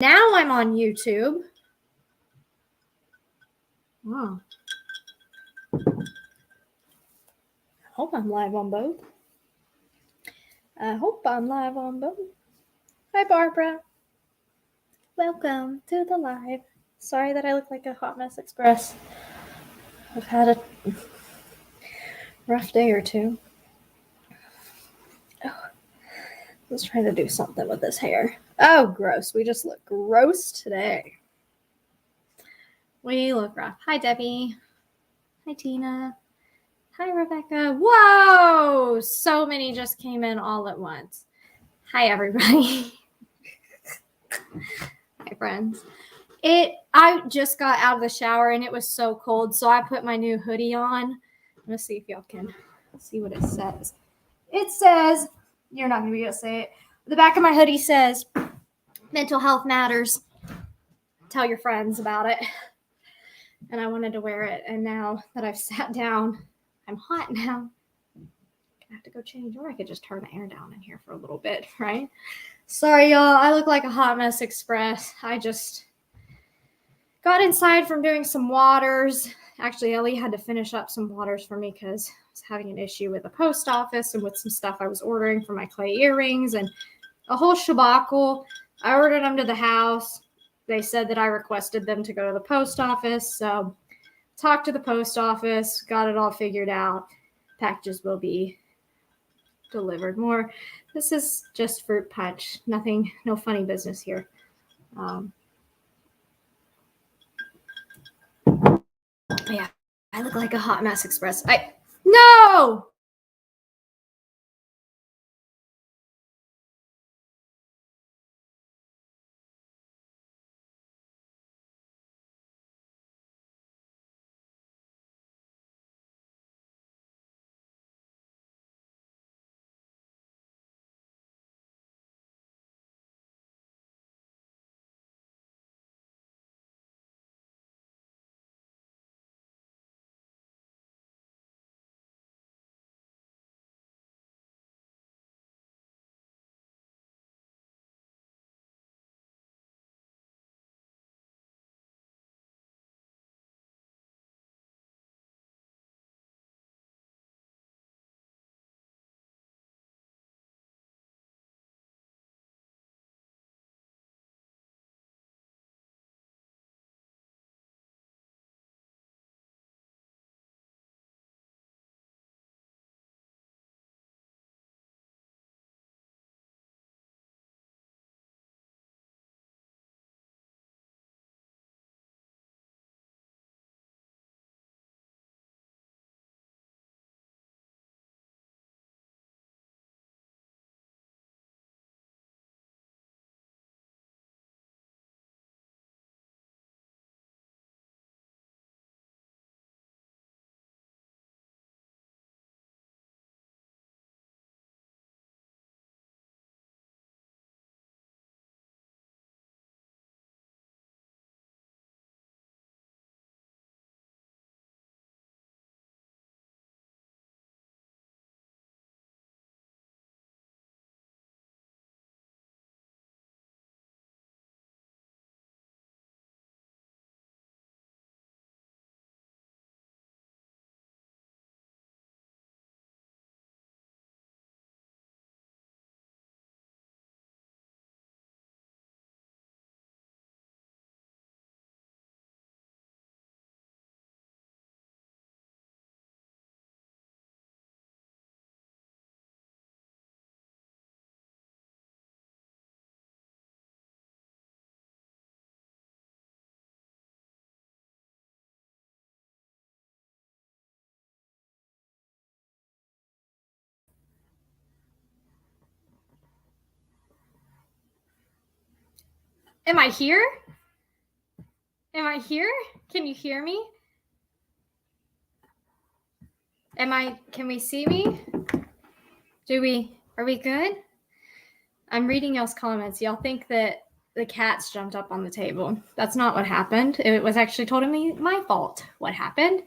Now I'm on YouTube. Wow. I hope I'm live on both. Hi, Barbara. Welcome to the live. Sorry that I look like a hot mess express. I've had a rough day or two. Oh, let's try to do something with this hair. Oh, gross. We just look gross today. We look rough. Hi, Debbie. Hi, Tina. Hi, Rebecca. Whoa! So many just came in all at once. Hi, everybody. Hi, friends. I just got out of the shower and it was so cold, so I put my new hoodie on. Let's see if y'all can see what it says. It says, you're not going to be able to say it. The back of my hoodie says, mental health matters. Tell your friends about it. And I wanted to wear it, and now that I've sat down, I'm hot now. I have to go change, or I could just turn the air down in here for a little bit, right? Sorry, y'all. I look like a hot mess express. I just got inside from doing some waters. Actually, Ellie had to finish up some waters for me because I was having an issue with the post office and with some stuff I was ordering for my clay earrings and a whole shabacle. I ordered them to the house. They said that I requested them to go to the post office, so talked to the post office, got it all figured out. Packages will be delivered more. This is just fruit punch. Nothing, no funny business here. Yeah, I look like a hot mess express. No! Am I here? Am I here? Can you hear me? Can we see me? Are we good? I'm reading y'all's comments. Y'all think that the cats jumped up on the table. That's not what happened. It was actually totally my fault what happened.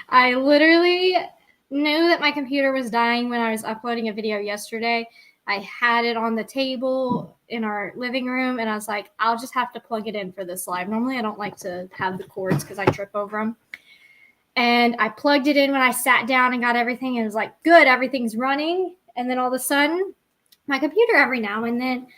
I literally knew that my computer was dying when I was uploading a video yesterday. I had it on the table in our living room, and I was like, I'll just have to plug it in for this live. Normally, I don't like to have the cords because I trip over them. And I plugged it in when I sat down and got everything, and it was like, good, everything's running. And then all of a sudden, my computer every now and then,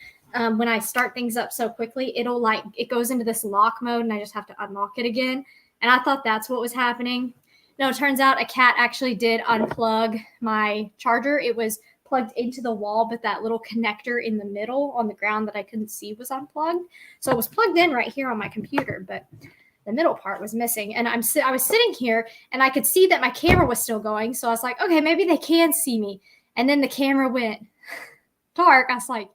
when I start things up so quickly, it goes into this lock mode, and I just have to unlock it again. And I thought that's what was happening. No, it turns out a cat actually did unplug my charger. It was plugged into the wall, but that little connector in the middle on the ground that I couldn't see was unplugged. So it was plugged in right here on my computer, but the middle part was missing. And I was sitting here and I could see that my camera was still going. So I was like, okay, maybe they can see me. And then the camera went dark. I was like,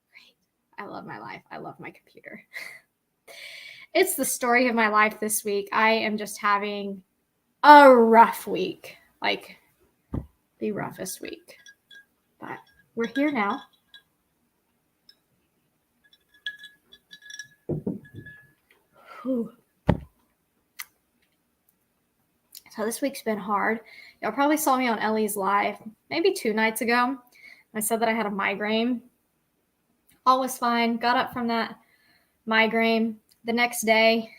great. I love my life. I love my computer. It's the story of my life this week. I am just having a rough week, like the roughest week. But we're here now. Whew. So this week's been hard. Y'all probably saw me on Ellie's live maybe 2 nights ago. I said that I had a migraine. All was fine. Got up from that migraine. The next day,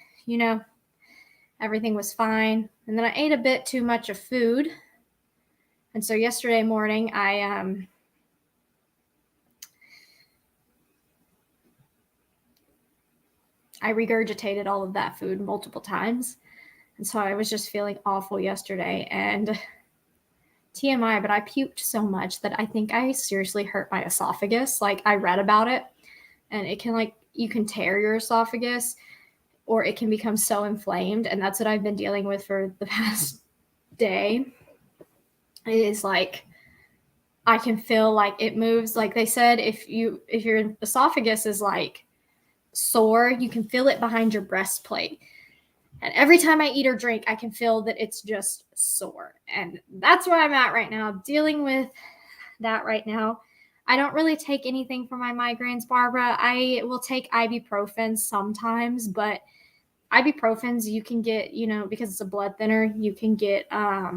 everything was fine. And then I ate a bit too much of food. And so yesterday morning, I regurgitated all of that food multiple times. And so I was just feeling awful yesterday. And TMI, but I puked so much that I think I seriously hurt my esophagus. Like, I read about it, and it can, you can tear your esophagus, or it can become so inflamed. And that's what I've been dealing with for the past day. It is like, I can feel like it moves. Like they said, if your esophagus is like sore, you can feel it behind your breastplate. And every time I eat or drink, I can feel that it's just sore. And that's where I'm at right now, dealing with that right now. I don't really take anything for my migraines, Barbara. I will take ibuprofen sometimes, but ibuprofens you can get, because it's a blood thinner, you can get, I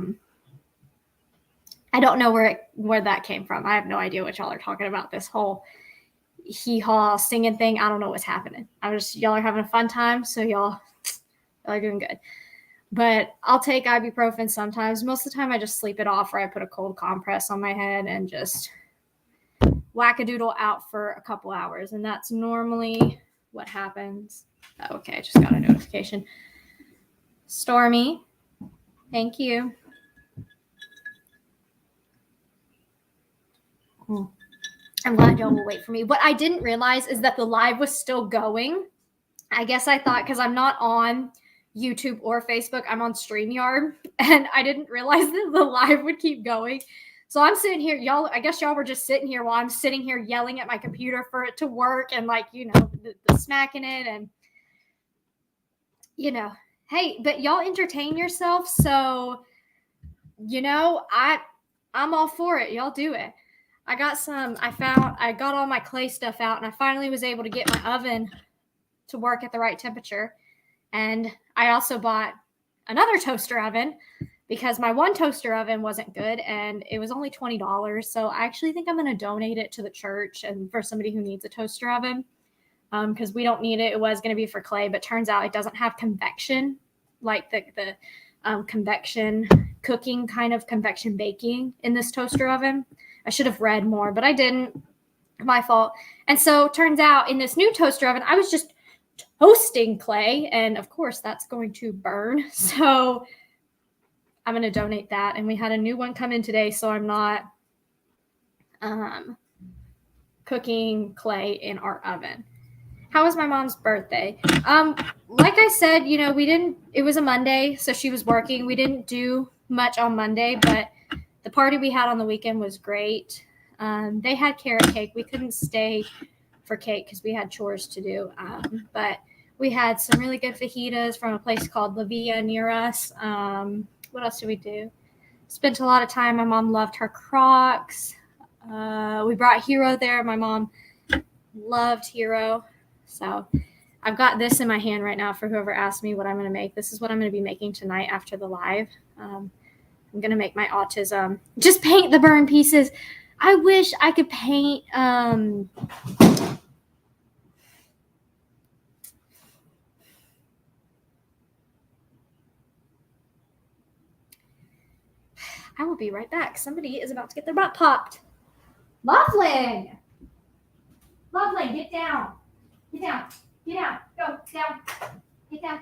don't know where that came from. I have no idea what y'all are talking about, this whole hee-haw singing thing. I don't know what's happening. Y'all are having a fun time, so y'all are doing good. But I'll take ibuprofen sometimes. Most of the time I just sleep it off, or I put a cold compress on my head and just whack-a-doodle out for a couple hours. And that's normally what happens. Oh, okay, I just got a notification. Stormy, thank you. I'm glad y'all will wait for me. What I didn't realize is that the live was still going. I guess I thought, because I'm not on YouTube or Facebook, I'm on StreamYard, and I didn't realize that the live would keep going. So I'm sitting here, I guess y'all were just sitting here while I'm sitting here yelling at my computer for it to work, and the smacking it, and hey, but y'all entertain yourself. So, I'm all for it. Y'all do it. I got all my clay stuff out, and I finally was able to get my oven to work at the right temperature. And I also bought another toaster oven because my one toaster oven wasn't good, and it was only $20. So I actually think I'm going to donate it to the church and for somebody who needs a toaster oven, because we don't need it. It was going to be for clay, but turns out it doesn't have convection, like the convection cooking, kind of convection baking in this toaster oven. I should have read more, but I didn't. My fault. And so turns out in this new toaster oven, I was just toasting clay, and of course that's going to burn. So I'm going to donate that. And we had a new one come in today, so I'm not cooking clay in our oven. How was my mom's birthday? Like I said, it was a Monday, so she was working. We didn't do much on Monday, but the party we had on the weekend was great. They had carrot cake. We couldn't stay for cake because we had chores to do. But we had some really good fajitas from a place called La Villa near us. What else did we do? Spent a lot of time. My mom loved her Crocs. We brought Hero there. My mom loved Hero. So I've got this in my hand right now for whoever asked me what I'm going to make. This is what I'm going to be making tonight after the live. I'm going to make my autism. Just paint the burn pieces. I wish I could paint I will be right back. Somebody is about to get their butt popped. Loveland! Loveland, get down. Get down. Get down. Go. Down. Get down.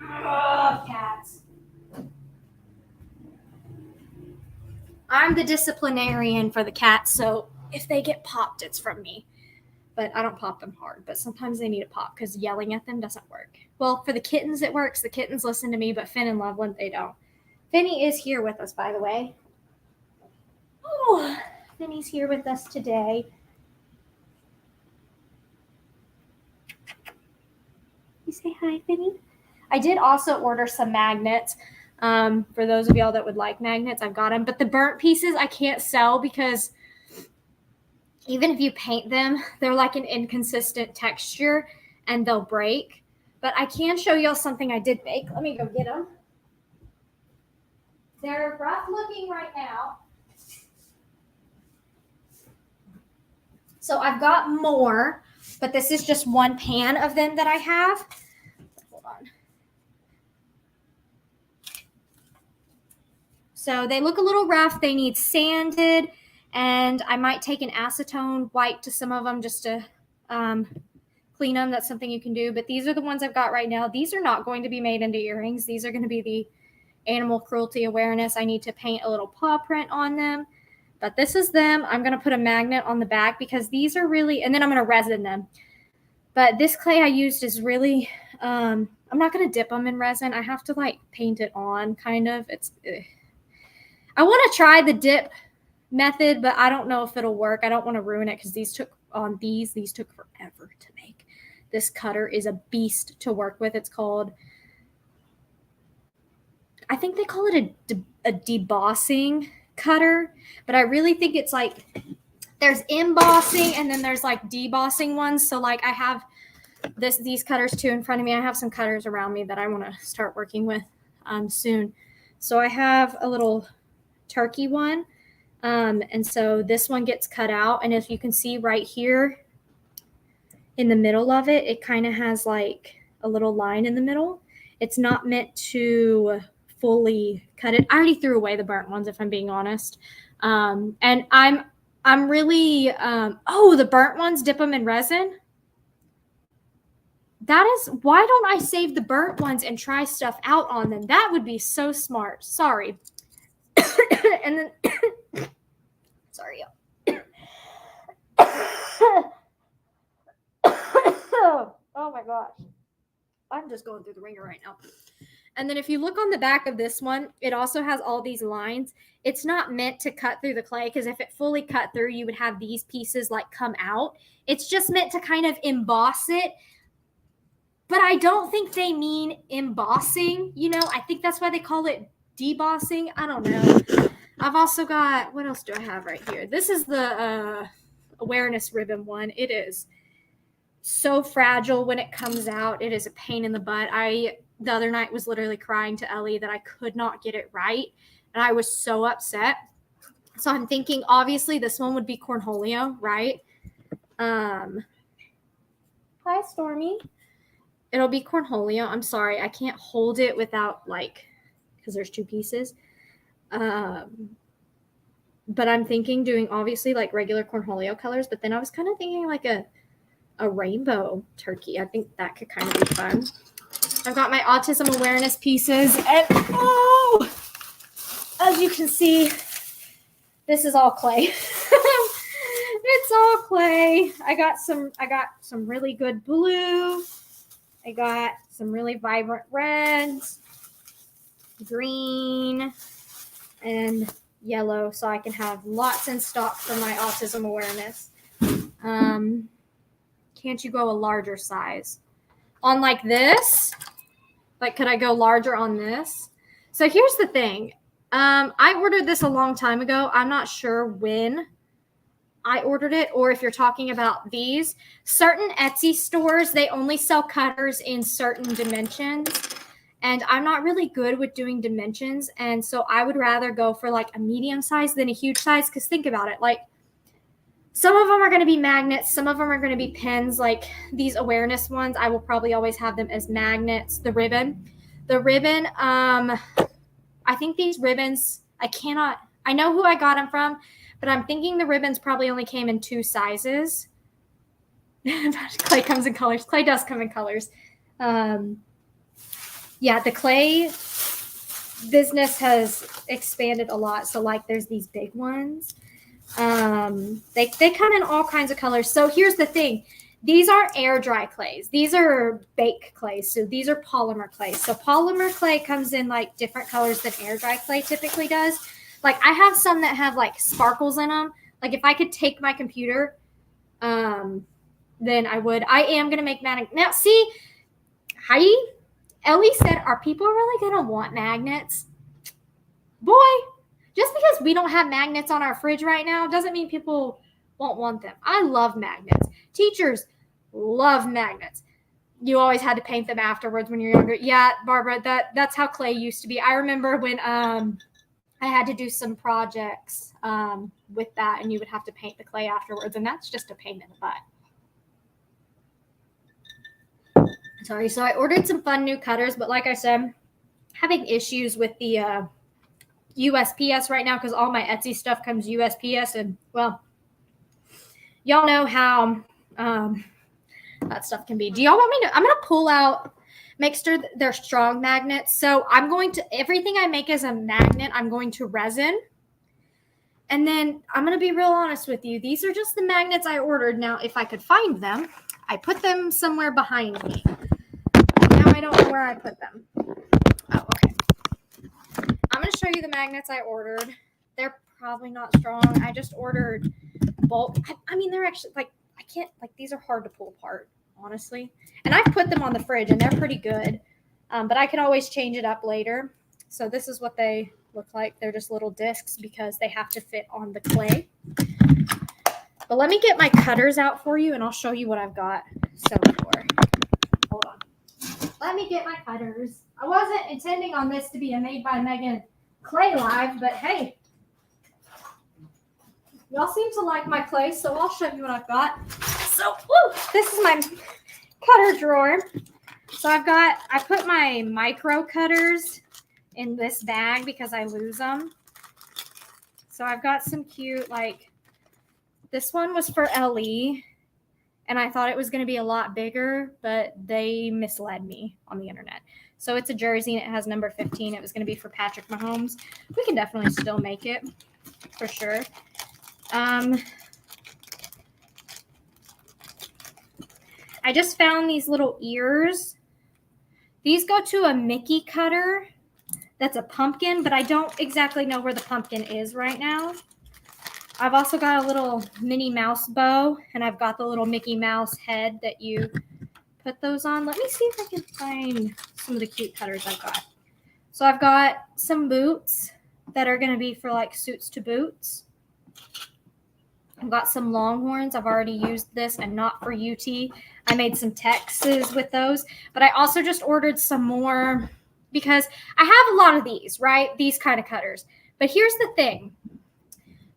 Ugh, cats. I'm the disciplinarian for the cats, so if they get popped, it's from me. But I don't pop them hard. But sometimes they need a pop because yelling at them doesn't work. Well, for the kittens, it works. The kittens listen to me, but Finn and Loveland, they don't. Finny is here with us, by the way. Oh, Finny's here with us today. You say hi, Finny? I did also order some magnets. For those of y'all that would like magnets, I've got them. But the burnt pieces I can't sell because even if you paint them, they're like an inconsistent texture and they'll break. But I can show y'all something I did make. Let me go get them. They're rough looking right now. So I've got more, but this is just one pan of them that I have. Hold on. So they look a little rough. They need sanded, and I might take an acetone wipe to some of them just to clean them. That's something you can do. But these are the ones I've got right now. These are not going to be made into earrings. These are going to be the animal cruelty awareness. I need to paint a little paw print on them. But this is them. I'm going to put a magnet on the back because these are really, and then I'm going to resin them. But this clay I used is really, I'm not going to dip them in resin. I have to like paint it on kind of. I want to try the dip method, but I don't know if it'll work. I don't want to ruin it because these took forever to make. This cutter is a beast to work with. It's called, I think they call it a debossing cutter, but I really think it's like there's embossing and then there's like debossing ones. So like I have these cutters too in front of me. I have some cutters around me that I want to start working with soon. So I have a little turkey one. And so this one gets cut out. And if you can see right here in the middle of it, it kind of has like a little line in the middle. It's not meant to fully cut it. I already threw away the burnt ones, if I'm being honest. And I'm really, the burnt ones, dip them in resin. Why don't I save the burnt ones and try stuff out on them? That would be so smart. Sorry. And then, sorry. Oh my gosh. I'm just going through the ringer right now. And then if you look on the back of this one, it also has all these lines. It's not meant to cut through the clay because if it fully cut through, you would have these pieces like come out. It's just meant to kind of emboss it. But I don't think they mean embossing. You know, I think that's why they call it debossing. I don't know. I've also got, what else do I have right here? This is the awareness ribbon one. It is so fragile when it comes out. It is a pain in the butt. The other night was literally crying to Ellie that I could not get it right. And I was so upset. So I'm thinking, obviously, this one would be Cornholio, right? Hi, Stormy. It'll be Cornholio. I'm sorry. I can't hold it without, because there's two pieces. But I'm thinking doing, obviously, regular Cornholio colors. But then I was kind of thinking a rainbow turkey. I think that could kind of be fun. I've got my autism awareness pieces, and as you can see, this is all clay. It's all clay. I got some really good blue. I got some really vibrant reds, green, and yellow, so I can have lots in stock for my autism awareness. Can't you go a larger size? On this? Could I go larger on this? So here's the thing. I ordered this a long time ago. I'm not sure when I ordered it or if you're talking about these. Certain Etsy stores, they only sell cutters in certain dimensions. And I'm not really good with doing dimensions. And so I would rather go for like a medium size than a huge size. Because think about it, like some of them are going to be magnets. Some of them are going to be pins. Like these awareness ones, I will probably always have them as magnets. The ribbon, I think these ribbons, I know who I got them from, but I'm thinking the ribbons probably only came in 2 sizes. Clay comes in colors. Clay does come in colors. Yeah, the clay business has expanded a lot. So like there's these big ones. They come in all kinds of colors. So here's the thing. These are air dry clays. These are bake clays. So these are polymer clays. So polymer clay comes in like different colors than air dry clay typically does. Like I have some that have like sparkles in them. Like if I could take my computer, then I would. I am going to make magnet. Now see, Ellie said, are people really going to want magnets? Boy, just because we don't have magnets on our fridge right now doesn't mean people won't want them. I love magnets. Teachers love magnets. You always had to paint them afterwards when you're younger. Yeah, Barbara, that's how clay used to be. I remember when I had to do some projects with that, and you would have to paint the clay afterwards, and that's just a pain in the butt. Sorry, so I ordered some fun new cutters, but like I said, having issues with the USPS right now because all my Etsy stuff comes USPS, and well, y'all know how that stuff can be. Do y'all want me to? I'm gonna pull out, make sure that they're strong magnets. So I'm going to everything I make as a magnet, I'm going to resin. And then I'm gonna be real honest with you. These are just the magnets I ordered. Now, if I could find them, I put them somewhere behind me. Now I don't know where I put them. Oh, okay. I'm going to show you the magnets I ordered. They're probably not strong. I just ordered bulk. I mean, they're actually like, I can't, like, these are hard to pull apart, honestly. And I've put them on the fridge and they're pretty good. But I can always change it up later. So this is what they look like. They're just little discs because they have to fit on the clay. But let me get my cutters out for you and I'll show you what I've got so far. Hold on. Let me get my cutters. I wasn't intending on this to be a Made by Megan clay live, but hey, y'all seem to like my clay, so I'll show you what I've got. So, this is my cutter drawer. So I put my micro cutters in this bag because I lose them. So I've got some cute, like, this one was for Ellie, and I thought it was going to be a lot bigger, but they misled me on the internet. So it's a jersey, and it has number 15. It was going to be for Patrick Mahomes. We can definitely still make it, for sure. I just found these little ears. These go to a Mickey cutter that's a pumpkin, but I don't exactly know where the pumpkin is right now. I've also got a little Minnie Mouse bow, and I've got the little Mickey Mouse head that you put those on. Let me see if I can find some of the cute cutters I've got. So I've got some boots that are going to be for like suits to boots. I've got some Longhorns. I've already used this and not for UT. I made some Texas with those, but I also just ordered some more because I have a lot of these, right? These kind of cutters. But here's the thing.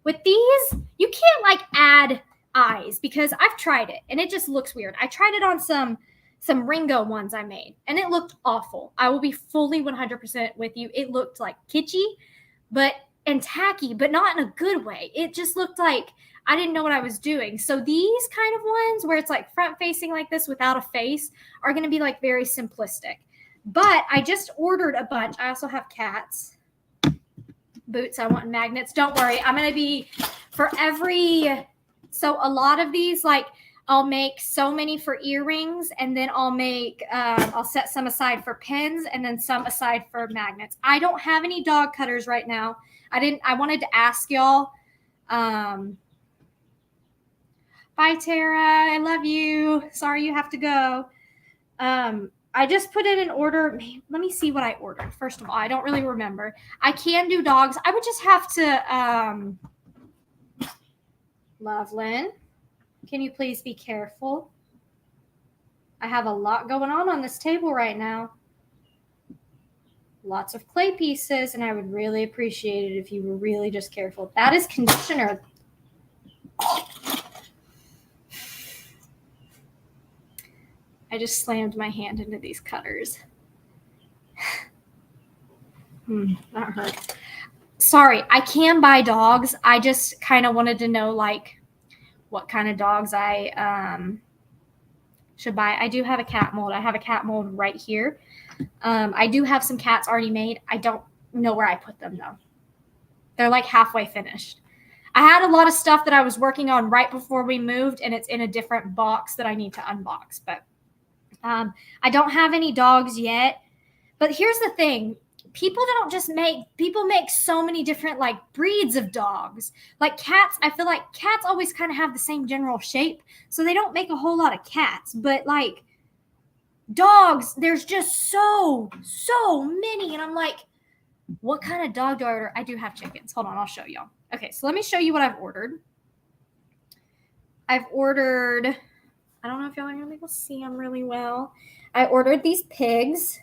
With these, you can't like add eyes because I've tried it and it just looks weird. I tried it on some Ringo ones I made and it looked awful. I will be fully 100% with you. It looked like kitschy, and tacky, but not in a good way. It just looked like I didn't know what I was doing. So these kind of ones where it's like front facing like this without a face are going to be like very simplistic. But I just ordered a bunch. I also have cats. Boots, I want magnets. Don't worry. I'm going to be for so a lot of these, like I'll make so many for earrings and then I'll set some aside for pins and then some aside for magnets. I don't have any dog cutters right now. I wanted to ask y'all. Bye, Tara. I love you. Sorry you have to go. I just put it in order. Let me see what I ordered. First of all, I don't really remember. I can do dogs. I would just have to, Loveland, can you please be careful? I have a lot going on this table right now. lots of clay pieces, and I would really appreciate it if you were really just careful. That is conditioner. I just slammed my hand into these cutters. That hurt. Sorry, I can buy dogs. I just kind of wanted to know like what kind of dogs I should buy. I do have a cat mold. I have a cat mold right here. I do have some cats already made. I don't know where I put them though. They're like halfway finished. I had a lot of stuff that I was working on right before we moved, and it's in a different box that I need to unbox. But I don't have any dogs yet. But here's the thing. People make so many different like breeds of dogs. Like cats, I feel like cats always kind of have the same general shape. So they don't make a whole lot of cats. But like dogs, there's just so many. And I'm like, what kind of dog do I order? I do have chickens. Hold on, I'll show y'all. Okay, so let me show you what I've ordered. I've ordered, I don't know if y'all are going to be able to see them really well. I ordered these pigs.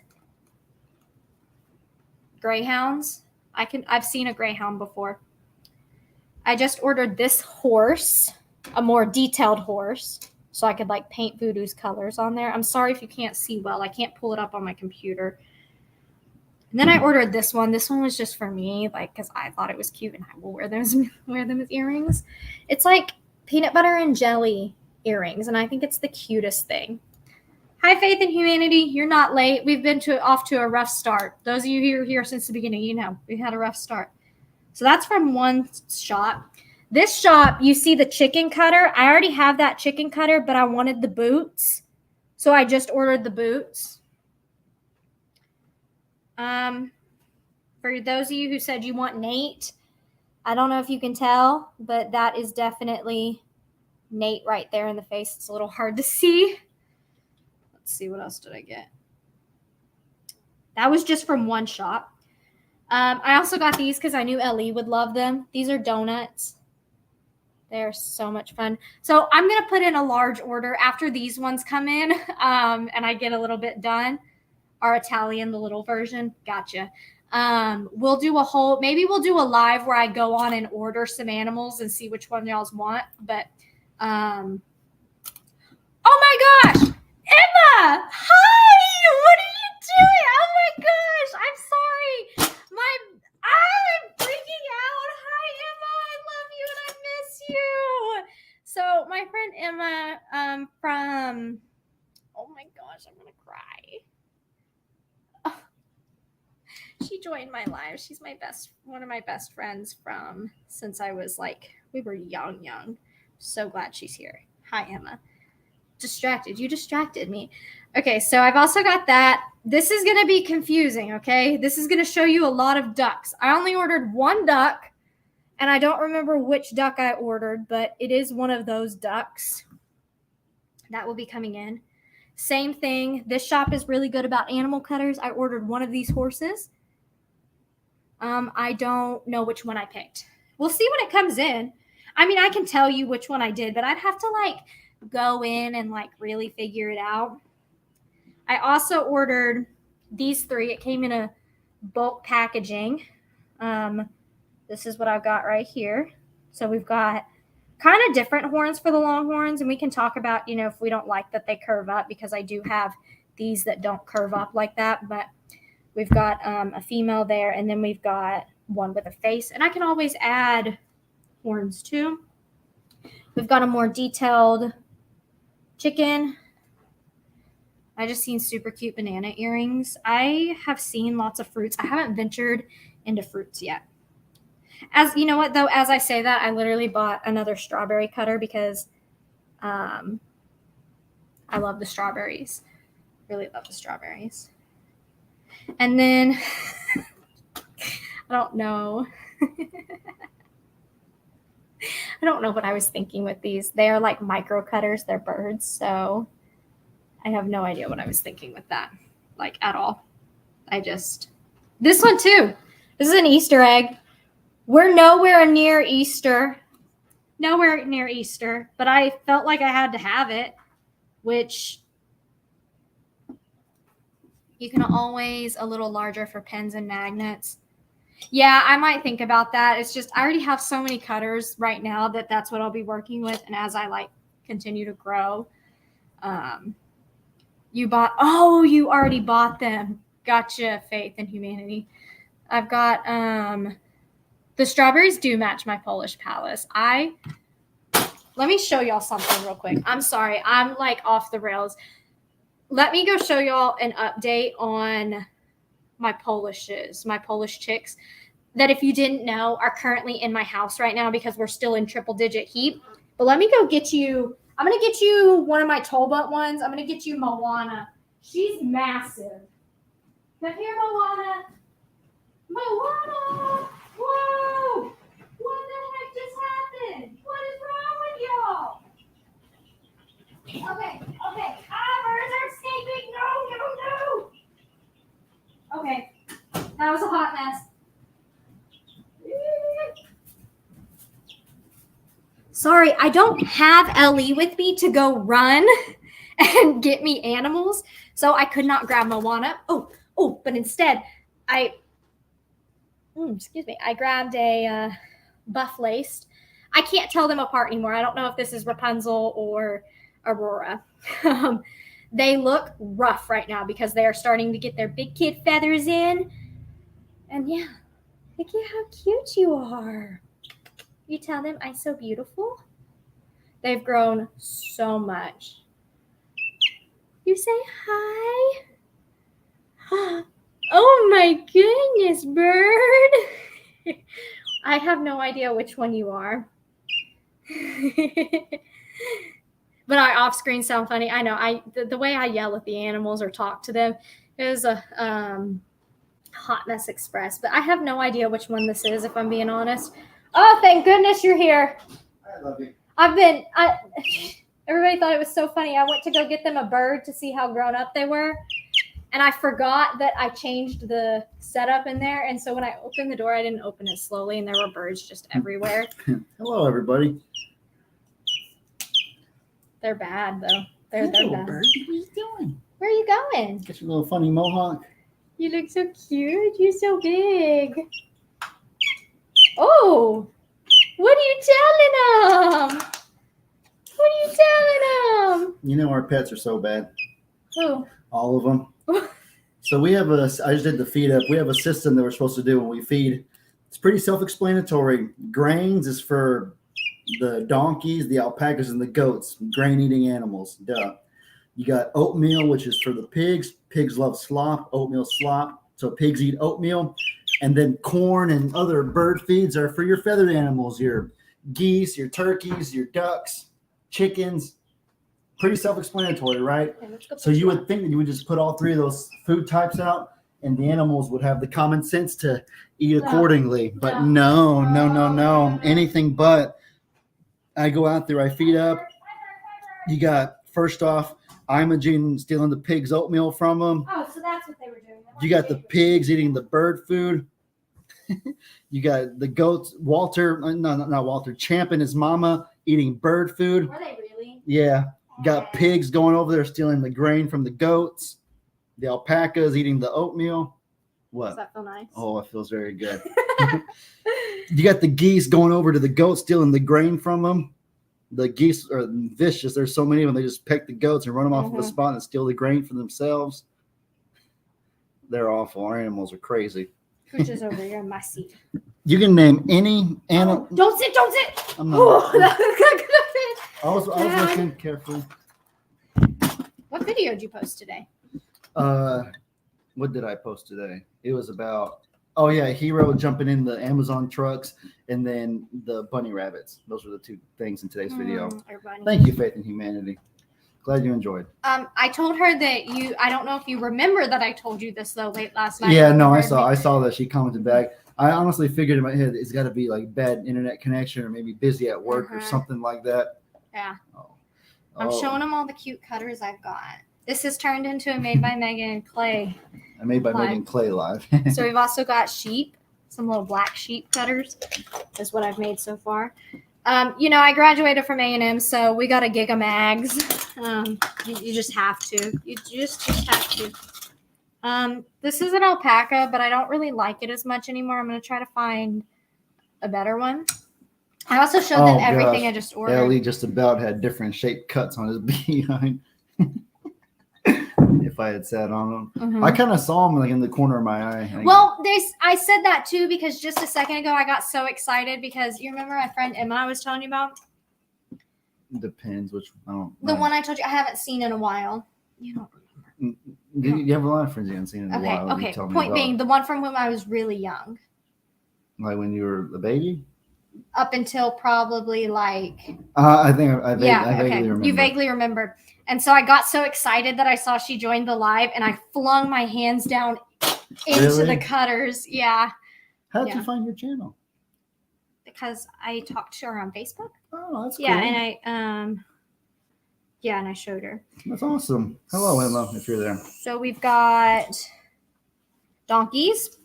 Greyhounds. I've seen a greyhound before. I just ordered this horse, a more detailed horse, so I could like paint Voodoo's colors on there. I'm sorry if you can't see well. I can't pull it up on my computer. And then I ordered this one. This one was just for me, like, because I thought it was cute and I will wear them as earrings. It's like peanut butter and jelly earrings, and I think it's the cutest thing. Hi, Faith in Humanity. You're not late. We've been off to a rough start. Those of you who are here since the beginning, you know, we had a rough start. So that's from one shop. This shop, you see the chicken cutter. I already have that chicken cutter, but I wanted the boots. So I just ordered the boots. For those of you who said you want Nate, I don't know if you can tell, but that is definitely Nate right there in the face. It's a little hard to see. Let's see, what else did I get? That was just from one shop. I also got these because I knew Ellie would love them. These are donuts. They're so much fun. So I'm going to put in a large order after these ones come in and I get a little bit done. Our Italian, the little version. Gotcha. We'll do maybe we'll do a live where I go on and order some animals and see which one y'all's want. But, oh my gosh, Emma, hi, what are you doing? Oh my gosh, I'm sorry. I'm freaking out. Hi, Emma, I love you and I miss you. So my friend Emma, from, oh my gosh, I'm going to cry. She joined my live. She's one of my best friends from since I was like, we were young. So glad she's here. Hi, Emma. Distracted. You distracted me. Okay, so I've also got that. This is going to be confusing, okay? This is going to show you a lot of ducks. I only ordered one duck, and I don't remember which duck I ordered, but it is one of those ducks. That will be coming in. Same thing. This shop is really good about animal cutters. I ordered one of these horses. I don't know which one I picked. We'll see when it comes in. I mean, I can tell you which one I did, but I'd have to like go in and like really figure it out. I also ordered these three. It came in a bulk packaging. This is what I've got right here. So we've got kind of different horns for the longhorns, and we can talk about, you know, if we don't like that they curve up, because I do have these that don't curve up like that, but we've got a female there, and then we've got one with a face, and I can always add horns too. We've got a more detailed chicken. I just seen super cute banana earrings. I have seen lots of fruits. I haven't ventured into fruits yet. As you know what, though, as I say that, I literally bought another strawberry cutter because I love the strawberries. Really love the strawberries. And then, I don't know. I don't know what I was thinking with these. They are like micro cutters. They're birds. So I have no idea what I was thinking with that, like at all. This one too. This is an Easter egg. We're nowhere near Easter. But I felt like I had to have it, which, You can always a little larger for pens and magnets. Yeah, I might think about that. It's just I already have so many cutters right now that's what I'll be working with. And as I like continue to grow, you already bought them. Gotcha, Faith and Humanity. I've got the strawberries do match my Polish Palace. Let me show y'all something real quick. I'm sorry, I'm like off the rails. Let me go show y'all an update on my Polish chicks that, if you didn't know, are currently in my house right now because we're still in triple digit heat. But let me go get you. I'm going to get you one of my Tolbut ones. I'm going to get you Moana. She's massive. Come here, Moana. Moana! Whoa! What the heck just happened? What is wrong with y'all? Okay. Birds are escaping. No. Okay. That was a hot mess. Sorry, I don't have Ellie with me to go run and get me animals, so I could not grab Moana. But instead, I grabbed a buff laced. I can't tell them apart anymore. I don't know if this is Rapunzel or Aurora. They look rough right now because they are starting to get their big kid feathers in. And yeah, look at how cute you are. You tell them I'm so beautiful. They've grown so much. You say hi. Oh my goodness, bird. I have no idea which one you are. But our off-screen sound funny. I know. The way I yell at the animals or talk to them is a Hot Mess Express. But I have no idea which one this is, if I'm being honest. Oh, thank goodness you're here. I love you. Everybody thought it was so funny. I went to go get them a bird to see how grown up they were. And I forgot that I changed the setup in there. And so when I opened the door, I didn't open it slowly. And there were birds just everywhere. Hello, everybody. They're bad, though. They're bad. Bird. What are you doing? Where are you going? Get your little funny mohawk. You look so cute. You're so big. Oh, what are you telling them? What are you telling them? You know our pets are so bad. Who? All of them. So we have I just did the feed up. We have a system that we're supposed to do when we feed. It's pretty self-explanatory. Grains is for the donkeys, the alpacas, and the goats, grain-eating animals. Duh. You got oatmeal, which is for the pigs. Pigs love slop, oatmeal slop. So pigs eat oatmeal. And then corn and other bird feeds are for your feathered animals, your geese, your turkeys, your ducks, chickens. Pretty self-explanatory, right? So you would think that you would just put all three of those food types out and the animals would have the common sense to eat accordingly. But no. Anything but. I go out there, I feed up. You got, first off, Imogen stealing the pigs' oatmeal from them. Oh, so that's what they were doing. You got the pigs eating the bird food. You got the goats, not Walter, Champ and his mama eating bird food. Were they really? Yeah. Got pigs going over there stealing the grain from the goats. The alpacas eating the oatmeal. What? Does that feel nice? Oh, it feels very good. You got the geese going over to the goats stealing the grain from them. The geese are vicious. There's so many of them. They just peck the goats and run them off of the spot and steal the grain for themselves. They're awful. Our animals are crazy. Which is over here in my seat. You can name any animal. Oh, don't sit. I'm not. Oh, that was not gonna fit. I was looking carefully. What video did you post today? What did I post today? It was about, Hero jumping in the Amazon trucks and then the bunny rabbits. Those were the two things in today's video. Thank you, Faith and Humanity. Glad you enjoyed. I told her that I don't know if you remember that I told you this though late last night. Yeah, no, I saw that she commented back. I honestly figured in my head it's got to be like bad internet connection or maybe busy at work or something like that. Yeah. I'm showing them all the cute cutters I've got. This has turned into a Made by Megan Clay. A Made by Megan Clay live. So we've also got sheep, some little black sheep cutters is what I've made so far. I graduated from A&M, so we got a Giga Mags. You just have to. You just have to. This is an alpaca, but I don't really like it as much anymore. I'm gonna try to find a better one. I also showed them everything I just ordered. Ellie just about had different shaped cuts on his behind. If I had sat on them, I kind of saw him like in the corner of my eye. Well, I said that too because just a second ago I got so excited because you remember my friend Emma I was telling you about? Depends which I don't. The one I told you I haven't seen in a while. You don't remember. You have a lot of friends you haven't seen in a while. Okay. Point being, the one from when I was really young. Like when you were a baby? Up until probably like. I think I vaguely remember. You vaguely remember. And so I got so excited that I saw she joined the live and I flung my hands down into the cutters. Yeah. How did you find your channel? Because I talked to her on Facebook. Oh, that's cool. Yeah, and I showed her. That's awesome. Hello, Emma, if you're there. So we've got donkeys.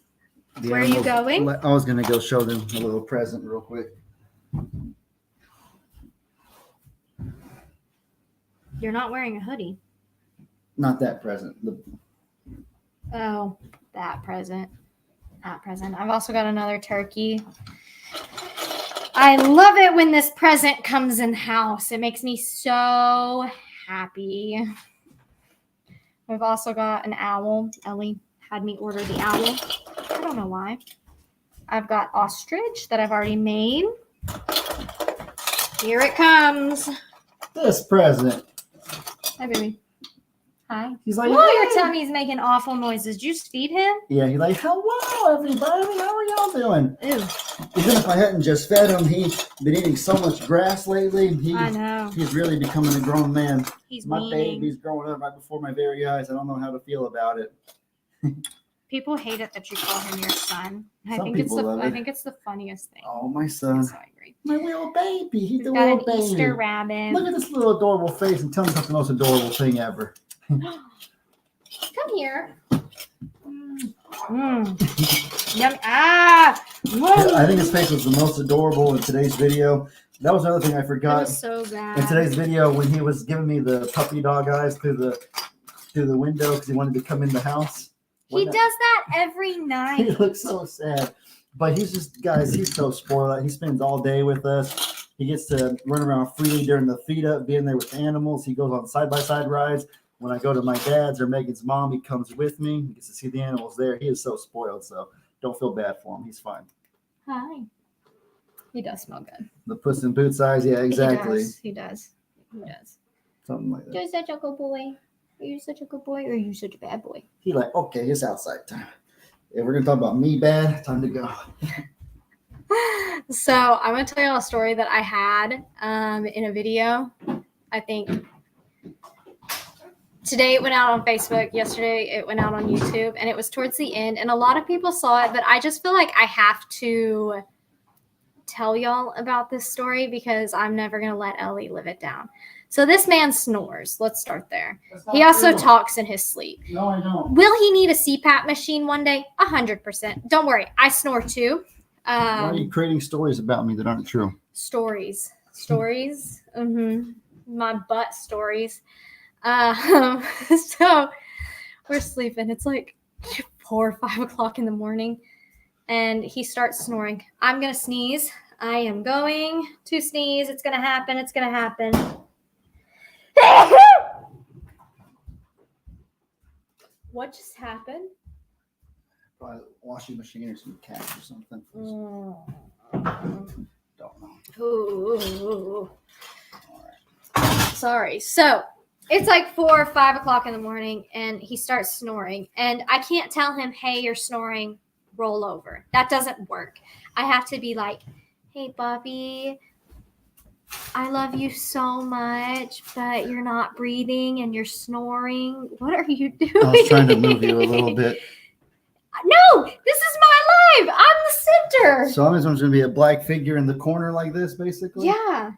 Where are you going? I was going to go show them a little present real quick. You're not wearing a hoodie. Not that present. Oh, that present. That present. I've also got another turkey. I love it when this present comes in the house. It makes me so happy. We've also got an owl. Ellie had me order the owl. I don't know why. I've got ostrich that I've already made. Here it comes. This present. Hi, baby. Hi. He's like, oh, your tummy's making awful noises. Did you just feed him? Yeah, he's like, hello, everybody. How are y'all doing? Ew. Even if I hadn't just fed him, he's been eating so much grass lately. I know. He's really becoming a grown man. My baby's growing up right before my very eyes. I don't know how to feel about it. People hate it that you call him your son. I think it's the funniest thing. Oh, my son. So angry. My little baby. He's the got little an baby. Easter rabbit. Look at this little adorable face and tell me that's the most adorable thing ever. Come here. Yum. Ah! I think his face was the most adorable in today's video. That was another thing I forgot. That was so bad. In today's video, when he was giving me the puppy dog eyes through the window because he wanted to come in the house. He does that every night. He looks so sad. But he's just, guys, he's so spoiled. He spends all day with us. He gets to run around freely during the feed up, being there with animals. He goes on side-by-side rides. When I go to my dad's or Megan's mom, he comes with me. He gets to see the animals there. He is so spoiled, so don't feel bad for him. He's fine. Hi. He does smell good. The Puss in Boots eyes, yeah, exactly. He does. Something like that. You're such a good boy. Are you such a good boy or are you such a bad boy? He like, okay, it's outside time. If we're going to talk about me bad, time to go. So I'm going to tell you a story that I had in a video. I think today it went out on Facebook. Yesterday it went out on YouTube. And it was towards the end. And a lot of people saw it. But I just feel like I have to tell y'all about this story because I'm never going to let Ellie live it down. So this man snores. Let's start there. He also talks in his sleep. No, I don't. Will he need a CPAP machine one day? 100%. Don't worry. I snore too. Why are you creating stories about me that aren't true? Stories. My butt stories. So we're sleeping. It's like 4 or 5 o'clock in the morning. And he starts snoring. I'm going to sneeze. I am going to sneeze. It's going to happen. It's going to happen. What just happened? Probably washing machine or some cats or something. Don't know. Ooh. Sorry. So it's like 4 or 5 o'clock in the morning and he starts snoring. And I can't tell him, hey, you're snoring, roll over. That doesn't work. I have to be like, hey, Bobby, I love you so much, but you're not breathing and you're snoring. What are you doing? I was trying to move you a little bit. No, this is my life. I'm the center. So I'm just going to be a black figure in the corner like this, basically? Yeah.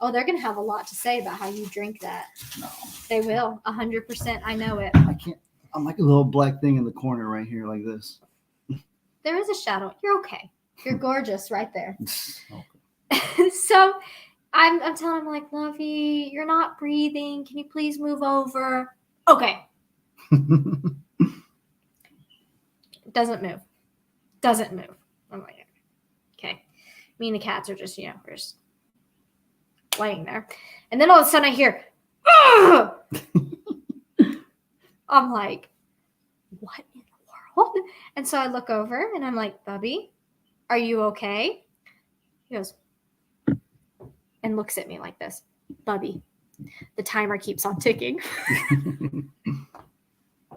Oh, they're going to have a lot to say about how you drink that. No. They will. 100%. I know it. I can't. I'm like a little black thing in the corner right here like this. There is a shadow. You're okay. You're gorgeous right there. Okay. So I'm telling him, like, Lovey, you're not breathing. Can you please move over? Okay. Doesn't move. Doesn't move. I'm like, okay. Me and the cats are just, we're just laying there. And then all of a sudden I hear, ugh! I'm like, what in the world? And so I look over and I'm like, Bubby, are you okay? He goes, and looks at me like this. Bubby, the timer keeps on ticking.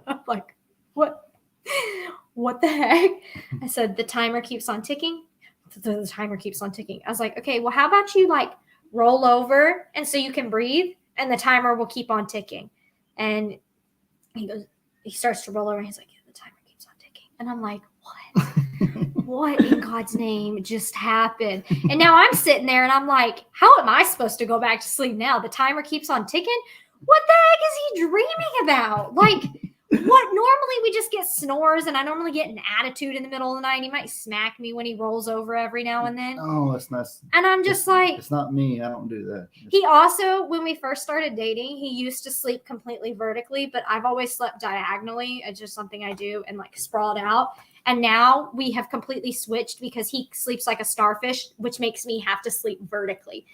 I'm like, what? What the heck? I said, the timer keeps on ticking. The timer keeps on ticking. I was like, okay, well, how about you like roll over and so you can breathe and the timer will keep on ticking. And he starts to roll over and he's like, yeah, the timer keeps on ticking. And I'm like, what? What in God's name just happened? And now I'm sitting there and I'm like, how am I supposed to go back to sleep now? The timer keeps on ticking. What the heck is he dreaming about? Like, what? Normally we just get snores, and I normally get an attitude in the middle of the night. He might smack me when he rolls over every now and then. Oh, that's not. And I'm just like, it's not me. I don't do that. He also, when we first started dating, he used to sleep completely vertically, but I've always slept diagonally. It's just something I do, and like sprawled out. And now we have completely switched because he sleeps like a starfish, which makes me have to sleep vertically.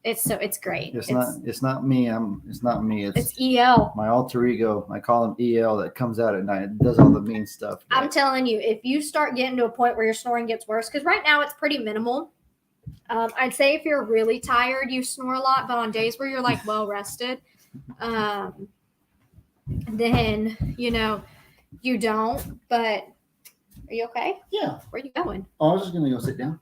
It's great. It's not me. It's not me. It's EL. My alter ego. I call him EL that comes out at night. It does all the mean stuff. I'm telling you, if you start getting to a point where your snoring gets worse, because right now it's pretty minimal. I'd say if you're really tired, you snore a lot, but on days where you're like well rested, then you don't. But are you okay? Yeah. Where are you going? Oh, I was just gonna go sit down.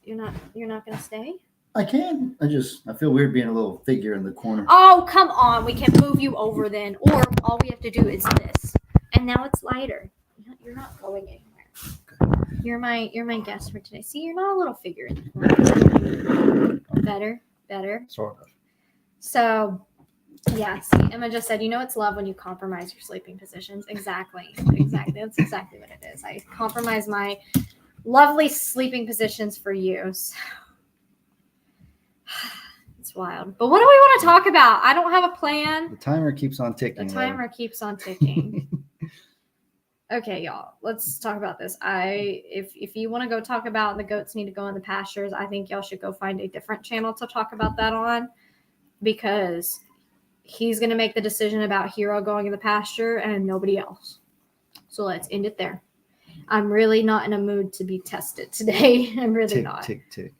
You're not gonna stay? I can. I feel weird being a little figure in the corner. Oh, come on. We can move you over then. Or all we have to do is this. And now it's lighter. You're not going anywhere. Okay. You're my guest for today. See, you're not a little figure in the corner. Better. Sort of. So, yeah. See, Emma just said, it's love when you compromise your sleeping positions. Exactly. That's exactly what it is. I compromise my lovely sleeping positions for you. So. It's wild. But what do we want to talk about? I don't have a plan. The timer keeps on ticking. Keeps on ticking. Okay, y'all. Let's talk about this. If you want to go talk about the goats need to go in the pastures, I think y'all should go find a different channel to talk about that on, because he's going to make the decision about Hero going in the pasture and nobody else. So let's end it there. I'm really not in a mood to be tested today. I'm really not. Tick.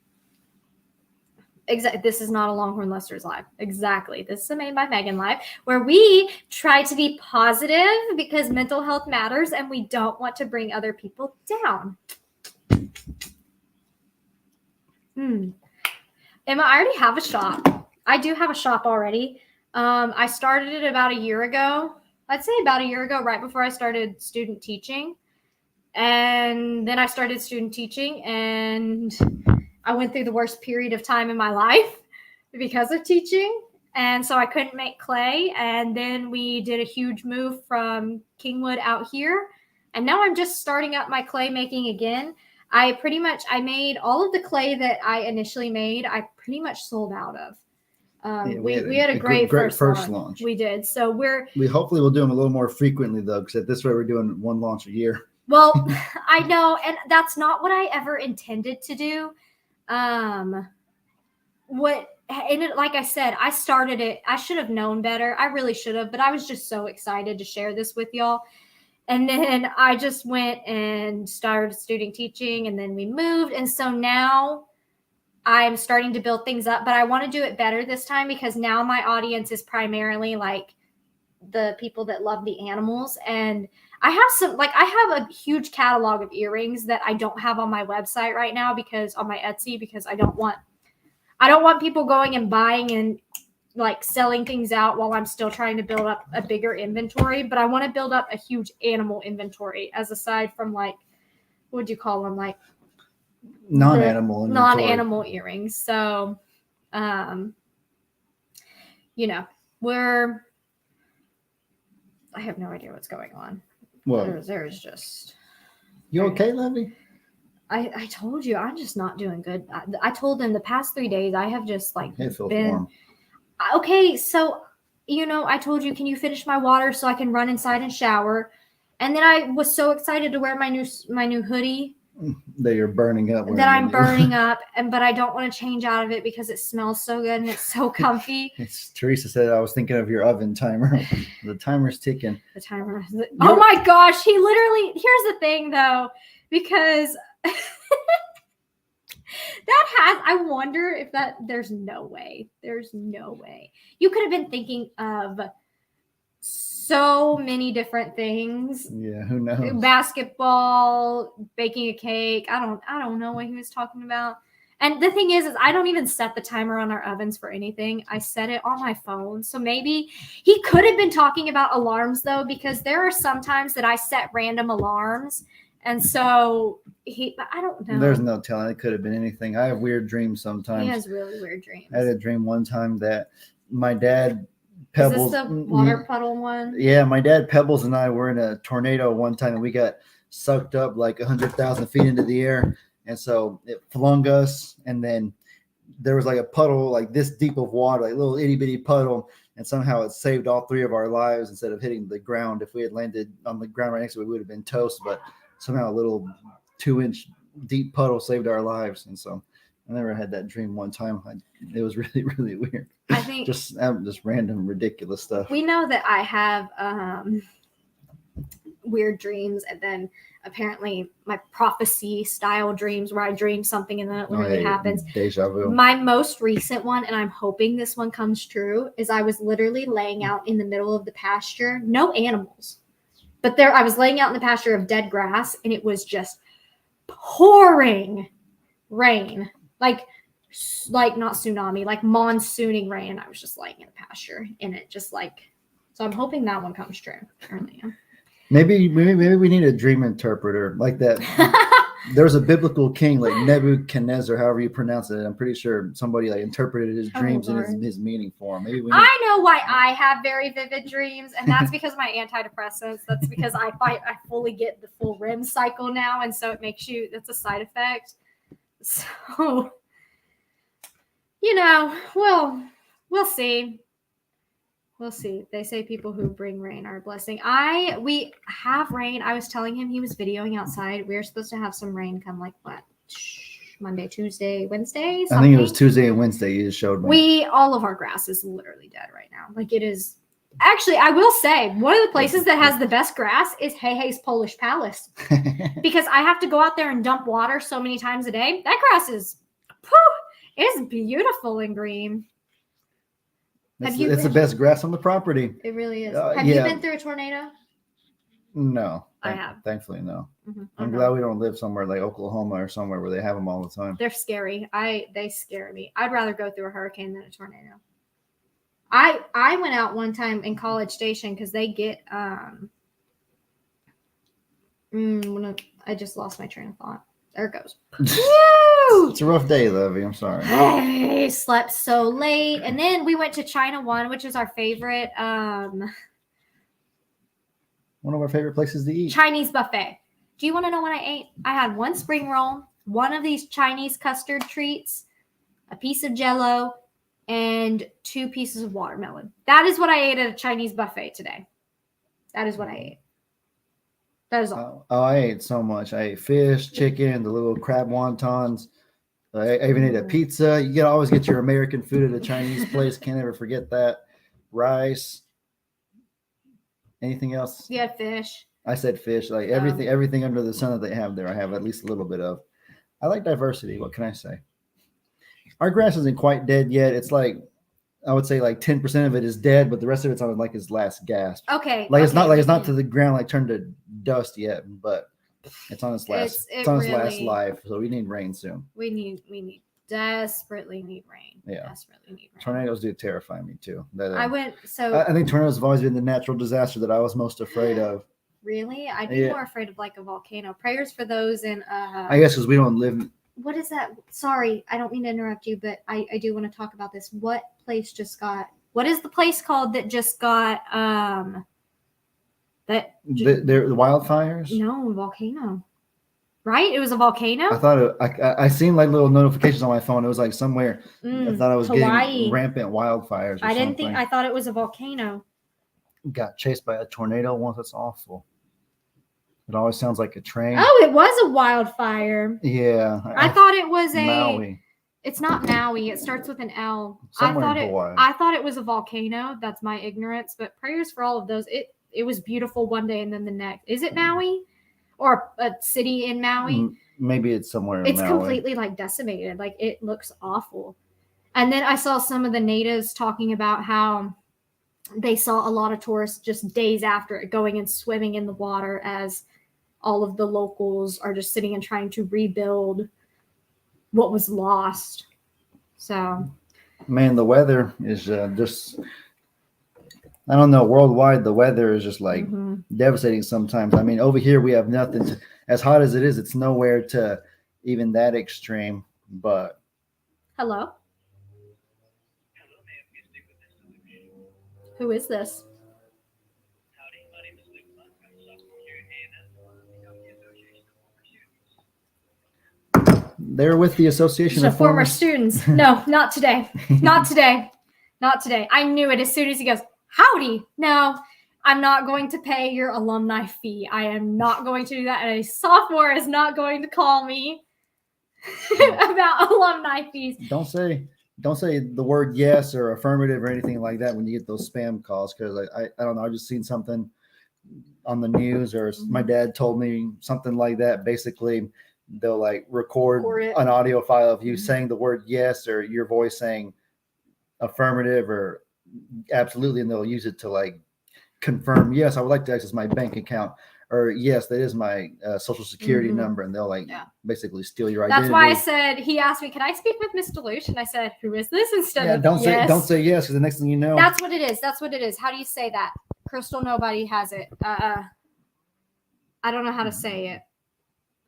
Exactly. This is not a Longhorn Lester's live. Exactly. This is a Made by Megan live where we try to be positive because mental health matters and we don't want to bring other people down. Emma, I already have a shop. I do have a shop already. I started it about a year ago. I'd say about a year ago, right before I started student teaching. And then I started student teaching and I went through the worst period of time in my life because of teaching. And so I couldn't make clay. And then we did a huge move from Kingwood out here. And now I'm just starting up my clay making again. I made all of the clay that I initially made. I pretty much sold out of. We had a great first launch. We did. So we hopefully will do them a little more frequently though, because at this rate we're doing one launch a year. Well, I know. And that's not what I ever intended to do. Like I said, I started it. I should have known better. I really should have, but I was just so excited to share this with y'all. And then I just went and started student teaching and then we moved. And so now I'm starting to build things up, but I want to do it better this time because now my audience is primarily like the people that love the animals. And I have a huge catalog of earrings that I don't have on my website right now on my Etsy, because I don't want people going and buying and like selling things out while I'm still trying to build up a bigger inventory. But I want to build up a huge animal inventory as aside from like, what would you call them? Like non-animal earrings. So, I have no idea what's going on. Well, there's just. You okay, Levy? I told you I'm just not doing good. I told them the past 3 days I have just like been warm. Okay. So, I told you, can you finish my water so I can run inside and shower? And then I was so excited to wear my new hoodie That you're burning up. that I'm burning up, but I don't want to change out of it because it smells so good and it's so comfy. Teresa said I was thinking of your oven timer. The timer's ticking. The timer. Oh my gosh, he literally. Here's the thing though, because I wonder if there's no way. There's no way. You could have been thinking of so many different things. Yeah, who knows? Basketball, baking a cake. I don't know what he was talking about. And the thing is I don't even set the timer on our ovens for anything. I set it on my phone. So maybe he could have been talking about alarms though, because there are some times that I set random alarms. And so I don't know. There's no telling. It could have been anything. I have weird dreams sometimes. He has really weird dreams. I had a dream one time that my dad Pebbles. Is this the water puddle one? Yeah, my dad Pebbles and I were in a tornado one time and we got sucked up like 100,000 feet into the air. And so it flung us. And then there was like a puddle like this deep of water, like a little itty bitty puddle. And somehow it saved all three of our lives instead of hitting the ground. If we had landed on the ground right next to it, we would have been toast. But somehow a little 2-inch deep puddle saved our lives. And so I never had that dream one time. It was really, really weird. I think just random, ridiculous stuff. We know that I have weird dreams, and then apparently my prophecy style dreams where I dream something and then it literally happens. Deja vu. My most recent one, and I'm hoping this one comes true, is I was literally laying out in the middle of the pasture, no animals, but I was laying out in the pasture of dead grass, and it was just pouring rain, like not tsunami, like monsooning rain. I was just laying in the pasture, and it just so I'm hoping that one comes true. Maybe we need a dream interpreter like that. There's a biblical king like Nebuchadnezzar, however you pronounce it. I'm pretty sure somebody interpreted his dreams and his meaning for him. I know why I have very vivid dreams, and that's because of my antidepressants. That's because I fully get the full REM cycle now, and so it makes that's a side effect. So, we'll see. We'll see. They say people who bring rain are a blessing. We have rain. I was telling him, he was videoing outside. We were supposed to have some rain come Monday, Tuesday, Wednesday? Something. I think it was Tuesday and Wednesday. You just showed me. All of our grass is literally dead right now. It is. Actually, I will say one of the places that has the best grass is Hey Polish Palace. Because I have to go out there and dump water so many times a day. That grass it's beautiful and green. It's the best grass on the property. It really is. Have you been through a tornado? No. I have. Thankfully, no. Mm-hmm. I'm glad we don't live somewhere like Oklahoma or somewhere where they have them all the time. They're scary. They scare me. I'd rather go through a hurricane than a tornado. I went out one time in College Station because they get I just lost my train of thought. There it goes. Woo! It's a rough day, Lovey. I'm sorry. I slept so late. And then we went to China One, which is our favorite one of our favorite places to eat. Chinese buffet. Do you want to know what I ate? I had one spring roll, one of these Chinese custard treats, a piece of Jell-O, and 2 pieces of watermelon. That is what I ate at a Chinese buffet today. That is what I ate. That is all. I ate so much. I ate fish, chicken, the little crab wontons. I even ate a pizza. You can always get your American food at a Chinese place. Can't ever forget that. Rice. Anything else? You had fish. I said fish. Everything under the sun that they have there, I have at least a little bit of. I like diversity. What can I say? Our grass isn't quite dead yet. It's I would say 10% of it is dead, but the rest of it's on its last gasp. Okay. It's not to the ground, turned to dust yet, but it's on its last last life. So we need rain soon. We desperately need rain. Yeah. Desperately need rain. Tornadoes do terrify me too. I think tornadoes have always been the natural disaster that I was most afraid of. Really? I'd be more afraid of a volcano. Prayers for those in I guess because we don't live. What is that? Sorry, I don't mean to interrupt you, but I do want to talk about this. What is the place called that just got the wildfires? No, volcano. Right? It was a volcano? I thought I seen little notifications on my phone. It was somewhere. I thought I was getting rampant wildfires. I thought it was a volcano. Got chased by a tornado once. That's awful. It always sounds like a train. Oh, it was a wildfire. Yeah. I thought it was Maui. It's not Maui. It starts with an L. Somewhere in Hawaii. I thought it was a volcano. That's my ignorance. But prayers for all of those. It was beautiful one day and then the next. Is it Maui? Or a city in Maui? Maybe it's somewhere in It's Maui. completely like decimated. Like it looks awful. And then I saw some of the natives talking about how they saw a lot of tourists just days after it going and swimming in the water as all of the locals are just sitting and trying to rebuild what was lost. So, man, the weather is just, I don't know, worldwide, the weather is just like devastating sometimes. I mean, over here, we have nothing to, as hot as it is, it's nowhere to even that extreme. But hello? Who is this? Howdy, my name is Luke. I'm a sophomore here at A&M. they're with the Association of Former Students. No, not today. Not today. Not today. I knew it as soon as he goes, howdy. No, I'm not going to pay your alumni fee. I am not going to do that. And a sophomore is not going to call me about alumni fees. Don't say the word yes or affirmative or anything like that when you get those spam calls, because I don't know, I just seen something on the news or my dad told me something like that. Basically, they'll like record an audio file of you saying the word yes or your voice saying affirmative or absolutely, and they'll use it to like confirm, yes, I would like to access my bank account, or yes, that is my social security number, and they'll like basically steal your identity. That's why I said, he asked me, can I speak with Miss Deluche? And I said, who is this? Instead of don't yes. say yes, because the next thing you know. That's what it is. That's what it is. How do you say that? Crystal, nobody has it. I don't know how to say it.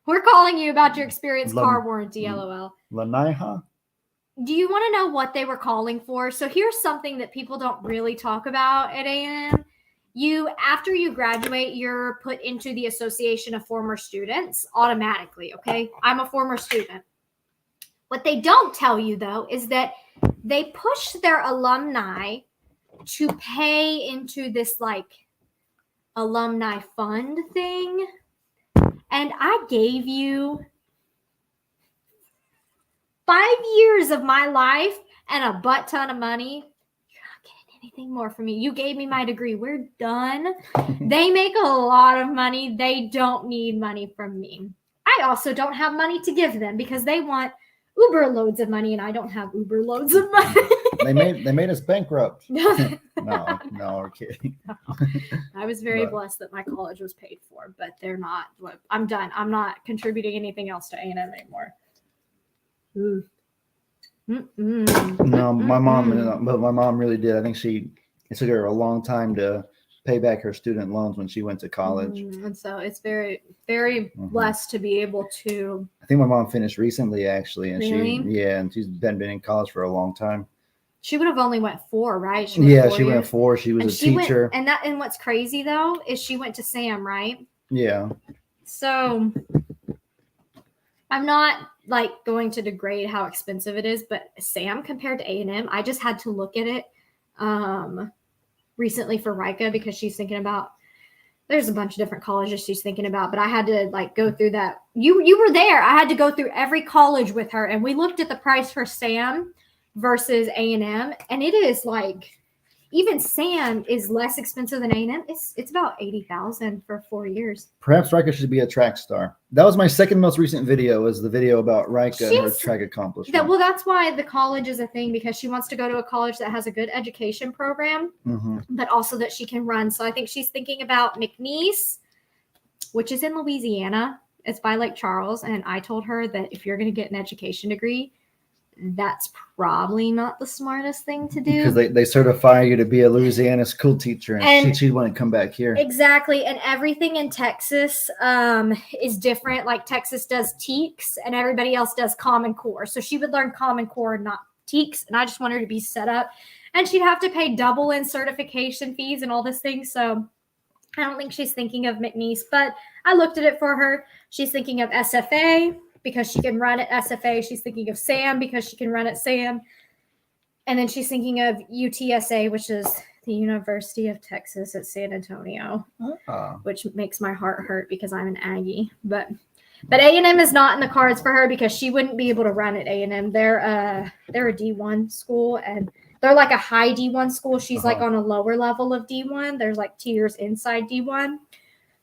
We're calling you about your experience car warranty, LOL. Lanaiha? Do you want to know what they were calling for? So here's something that people don't really talk about at A&M. After you graduate, you're put into the Association of Former Students automatically, okay? I'm a former student. What they don't tell you, though, is that they push their alumni to pay into this, like, alumni fund thing. And I gave you 5 years of my life and a butt ton of money. You're not getting anything more from me. You gave me my degree. We're done. They make a lot of money. They don't need money from me. I also don't have money to give them because they want Uber loads of money and I don't have Uber loads of money. They made us bankrupt. No, we're kidding. No. I was very blessed that my college was paid for, but they're not. I'm done. I'm not contributing anything else to A&M anymore. No, my mom really did. I think it took her a long time to pay back her student loans when she went to college. And so it's very, very blessed to be able to. I think my mom finished recently, actually, and really? and she's been in college for a long time. She would have only went 4, right? She went 4. She was a teacher. And what's crazy though is she went to Sam, right? Yeah. So I'm not like going to degrade how expensive it is, but Sam compared to A&M, I just had to look at it recently for Rika because she's thinking about. There's a bunch of different colleges she's thinking about, but I had to like go through that. You were there. I had to go through every college with her, and we looked at the price for Sam versus A&M, and it is like even Sam is less expensive than A&M. It's about $80,000 for 4 years. Perhaps Rika should be a track star. That was my second most recent video. Was the video about Rika and her track accomplishment. Well, that's why the college is a thing, because she wants to go to a college that has a good education program, but also that she can run. So I think she's thinking about McNeese, which is in Louisiana. It's by Lake Charles, and I told her that if you're going to get an education degree, that's probably not the smartest thing to do. Because they certify you to be a Louisiana school teacher, and she'd want to come back here. Exactly. And everything in Texas is different. Like Texas does TEKS and everybody else does Common Core. So she would learn Common Core, not TEKS. And I just want her to be set up. And she'd have to pay double in certification fees and all this thing. So I don't think she's thinking of McNeese, but I looked at it for her. She's thinking of SFA, because she can run at SFA. She's thinking of SAM because she can run at SAM. And then she's thinking of UTSA, which is the University of Texas at San Antonio, which makes my heart hurt because I'm an Aggie. But A&M is not in the cards for her because she wouldn't be able to run at A&M. They're a D1 school, and they're like a high D1 school. She's like on a lower level of D1. There's like tiers inside D1.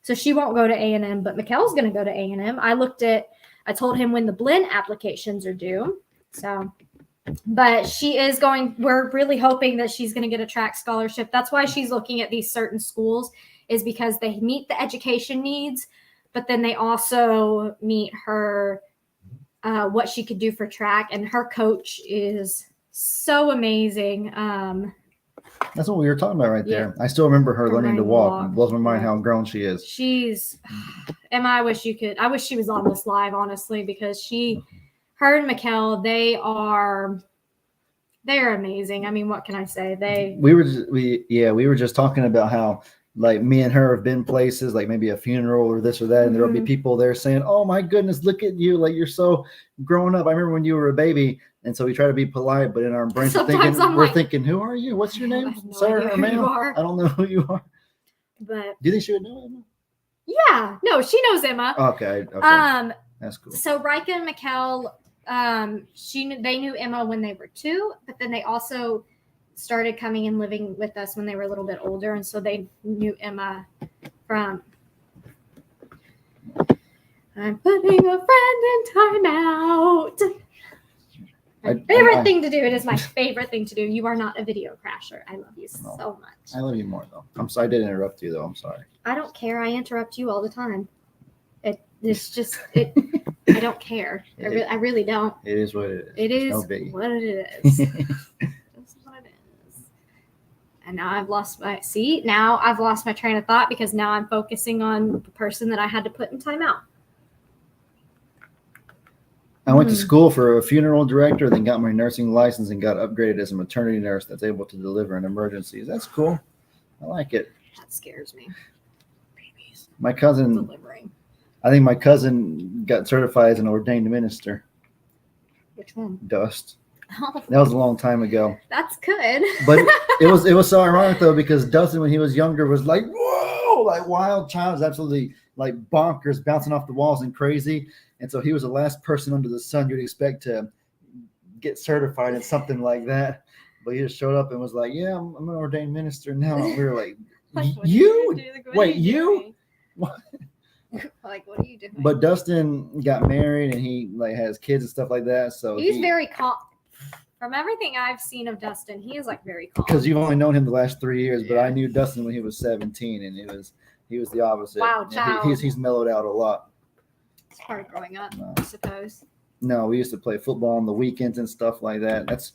So she won't go to A&M, but Mikkel's going to go to A&M. I told him when the Blinn applications are due. So, but she is going, we're really hoping that she's going to get a track scholarship. That's why she's looking at these certain schools, is because they meet the education needs, but then they also meet her, what she could do for track. And her coach is so amazing. That's what we were talking about right there. I still remember her learning to walk. It blows my mind how grown she is. Emma, I wish she was on this live, honestly, because her and Mikkel, they're amazing. I mean, what can I say? We were just talking about how, like, me and her have been places, like maybe a funeral or this or that, and there'll be people there saying, "Oh my goodness, look at you! Like, you're so grown up. I remember when you were a baby." And so we try to be polite, but in our brains we're thinking, "Who are you? What's your name, sir or ma'am? I don't know who you are." But do you think she would know Emma? Yeah, no, she knows Emma. Okay. That's cool. So Rika and Mikkel, they knew Emma when they were 2, but then they also started coming and living with us when they were a little bit older, and so they knew Emma from. I'm putting a friend in timeout. My favorite thing to do. It is my favorite thing to do. You are not a video crasher. I love you so much. I love you more, though. I'm sorry I did interrupt you, though. I'm sorry. I don't care. I interrupt you all the time. It's just I don't care. I really don't. It is what it is. It is what it is. That's what it is. And now I've lost my train of thought because now I'm focusing on the person that I had to put in timeout. I went to school for a funeral director, then got my nursing license and got upgraded as a maternity nurse that's able to deliver in emergencies. That's cool. I like it. That scares me. Babies. My cousin delivering. I think my cousin got certified as an ordained minister. Which one? Dust. Oh. That was a long time ago. That's good. But it was so ironic though, because Dustin, when he was younger, was like, whoa, like wild child, was absolutely like bonkers, bouncing off the walls and crazy. And so he was the last person under the sun you'd expect to get certified in something like that. But he just showed up and was like, "Yeah, I'm an ordained minister now." And we were like, "You? Wait, you? What?" Like, what are you doing? But Dustin got married and he like has kids and stuff like that. So he's very calm. From everything I've seen of Dustin, he is like very calm. Because you've only known him the last 3 years, but I knew Dustin when he was 17, and he was the opposite. Wow, child. He's mellowed out a lot. It's part of growing up, I suppose. No, we used to play football on the weekends and stuff like that. That's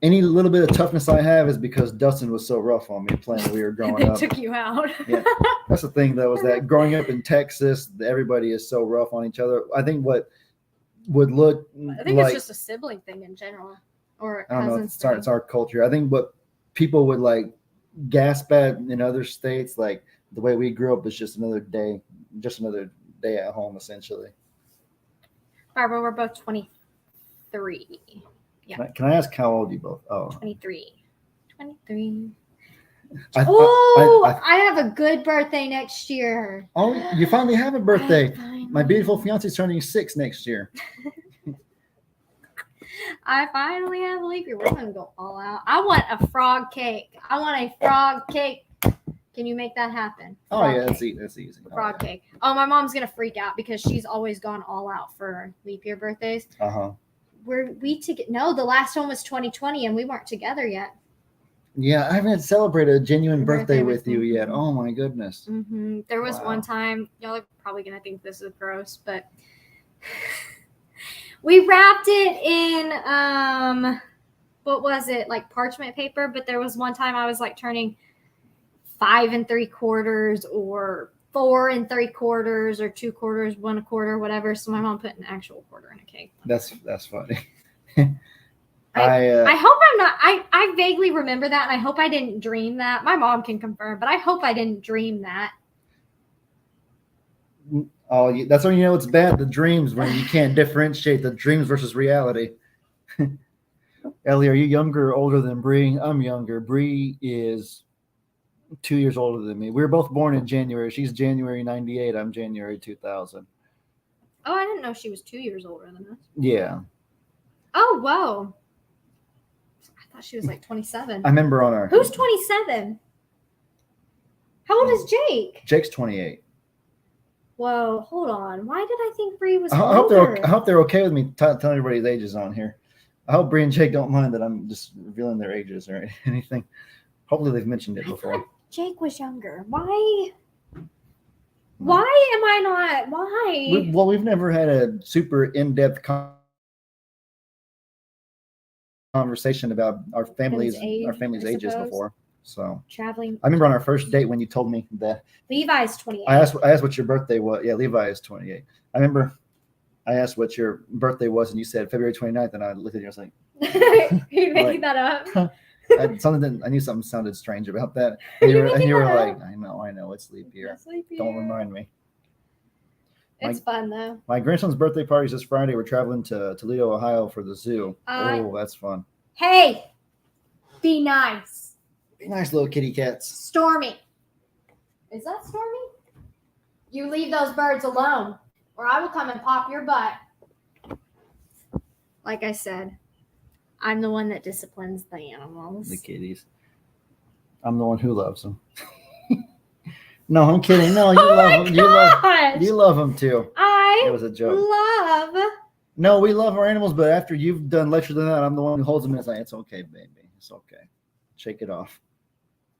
any little bit of toughness I have is because Dustin was so rough on me playing when we were growing up. They took you out. Yeah, that's the thing though, is that growing up in Texas, everybody is so rough on each other. I think what would look it's just a sibling thing in general, or I don't know. It's our culture. I think what people would like gasp at in other states, like the way we grew up, is just another day at home, essentially. Barbara, we're both 23. Yeah. Can I ask how old you both? Oh, 23. I have a good birthday next year. Oh, you finally have a birthday. My beautiful fiance is turning 6 next year. I finally have a leap year. We're going to go all out. I want a frog cake. Can you make that happen? That's easy. Frog cake. Oh, my mom's going to freak out because she's always gone all out for leap year birthdays. Uh-huh. The last one was 2020 and we weren't together yet. Yeah, I haven't celebrated a genuine birthday with you yet. Oh my goodness. Mm-hmm. There was one time, y'all are probably going to think this is gross, but we wrapped it in, what was it? Like parchment paper. But there was one time I was like turning 5 3/4 or 4 3/4 or 2 quarters, 1 1/4, whatever. So my mom put an actual quarter in a cake. That's funny. I hope I'm not. I vaguely remember that, and I hope I didn't dream that. My mom can confirm, but I hope I didn't dream that. Oh, that's when you know it's bad. The dreams, when you can't differentiate the dreams versus reality. Ellie, are you younger or older than Bree? I'm younger. Bree is 2 years older than me. We were both born in January. She's January 98. I'm January 2000. Oh, I didn't know she was 2 years older than us. Yeah. Oh, whoa. I thought she was like 27. I remember on our. Who's 27? How old is Jake? Jake's 28. Whoa, hold on. Why did I think Bree was I hope older? I hope they're okay with me telling everybody's ages on here. I hope Bree and Jake don't mind that I'm just revealing their ages or anything. Hopefully they've mentioned it I before. thought Jake was younger. Why? Why am I not? Why? We've never had a super in-depth conversation about our families' age, I ages suppose. before. So Traveling. I remember on our first date when you told me that Levi's 28. I asked what your birthday was. Yeah, Levi is 28. I remember I asked what your birthday was, and you said February 29th, and I looked at you and I was like, Are you making that up? I knew something sounded strange about that. And you were like, I know, it's leap year. It's leap Don't year. remind me. It's fun though. My grandson's birthday party is this Friday. We're traveling to Toledo, Ohio for the zoo. Oh, that's fun. Hey, be nice. Nice little kitty cats. Stormy. Is that Stormy? You leave those birds alone, or I will come and pop your butt. Like I said, I'm the one that disciplines the animals. The kitties. I'm the one who loves them. No, I'm kidding. No, you love them. You love them too. It was a joke. Love. No, we love our animals, but after you've done lecture than that, I'm the one who holds them and is like, it's okay, baby. It's okay. Shake it off.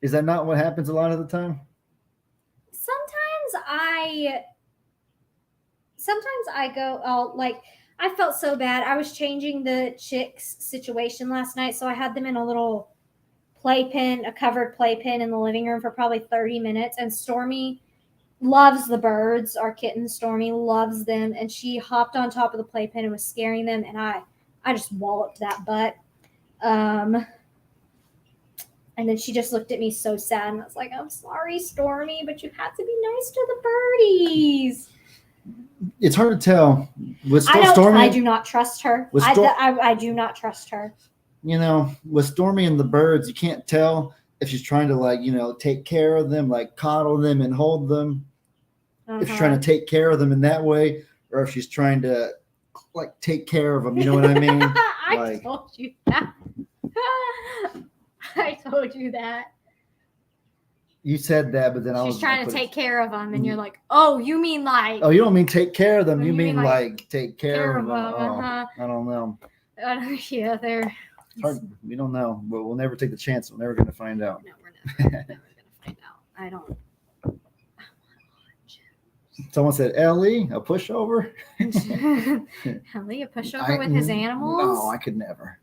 Is that not what happens a lot of the time? Sometimes I go, oh, like I felt so bad. I was changing the chicks situation last night, so I had them in a little playpen, a covered playpen in the living room for probably 30 minutes. And Stormy loves the birds. Our kitten Stormy loves them, and she hopped on top of the playpen and was scaring them, and I just walloped that butt. And then she just looked at me so sad, and I was like, I'm sorry, Stormy, but you had to be nice to the birdies. It's hard to tell. I do not trust her. I do not trust her. You know, with Stormy and the birds, you can't tell if she's trying to take care of them, like coddle them and hold them. If she's trying to take care of them in that way, or if she's trying to take care of them. You know what I mean? I told you that. I told you that. You said that, but then she's trying to take care of them, and you're like, oh, you mean like? Oh, you don't mean take care of them. You mean like take care of them. Uh-huh. I don't know. Yeah, they're. We don't know, but we'll never take the chance. We're never going to find out. No, we're never going to find out. I don't. Someone said, Ellie, a pushover? Ellie, a pushover with his animals? No, I could never.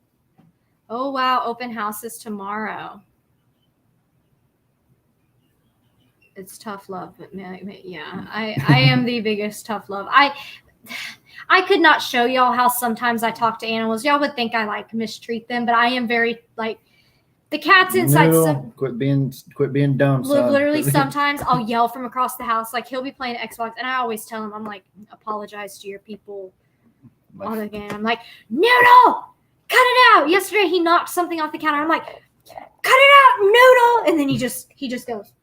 Oh, wow. Open houses tomorrow. It's tough love, but yeah, I am the biggest tough love. I could not show y'all how sometimes I talk to animals. Y'all would think I mistreat them, but I am very the cat's inside. Quit being dumb. Son. Literally, sometimes I'll yell from across the house. Like he'll be playing Xbox, and I always tell him, I'm like, apologize to your people on the game. I'm like, Noodle, cut it out. Yesterday he knocked something off the counter. I'm like, cut it out, Noodle, and then he just goes.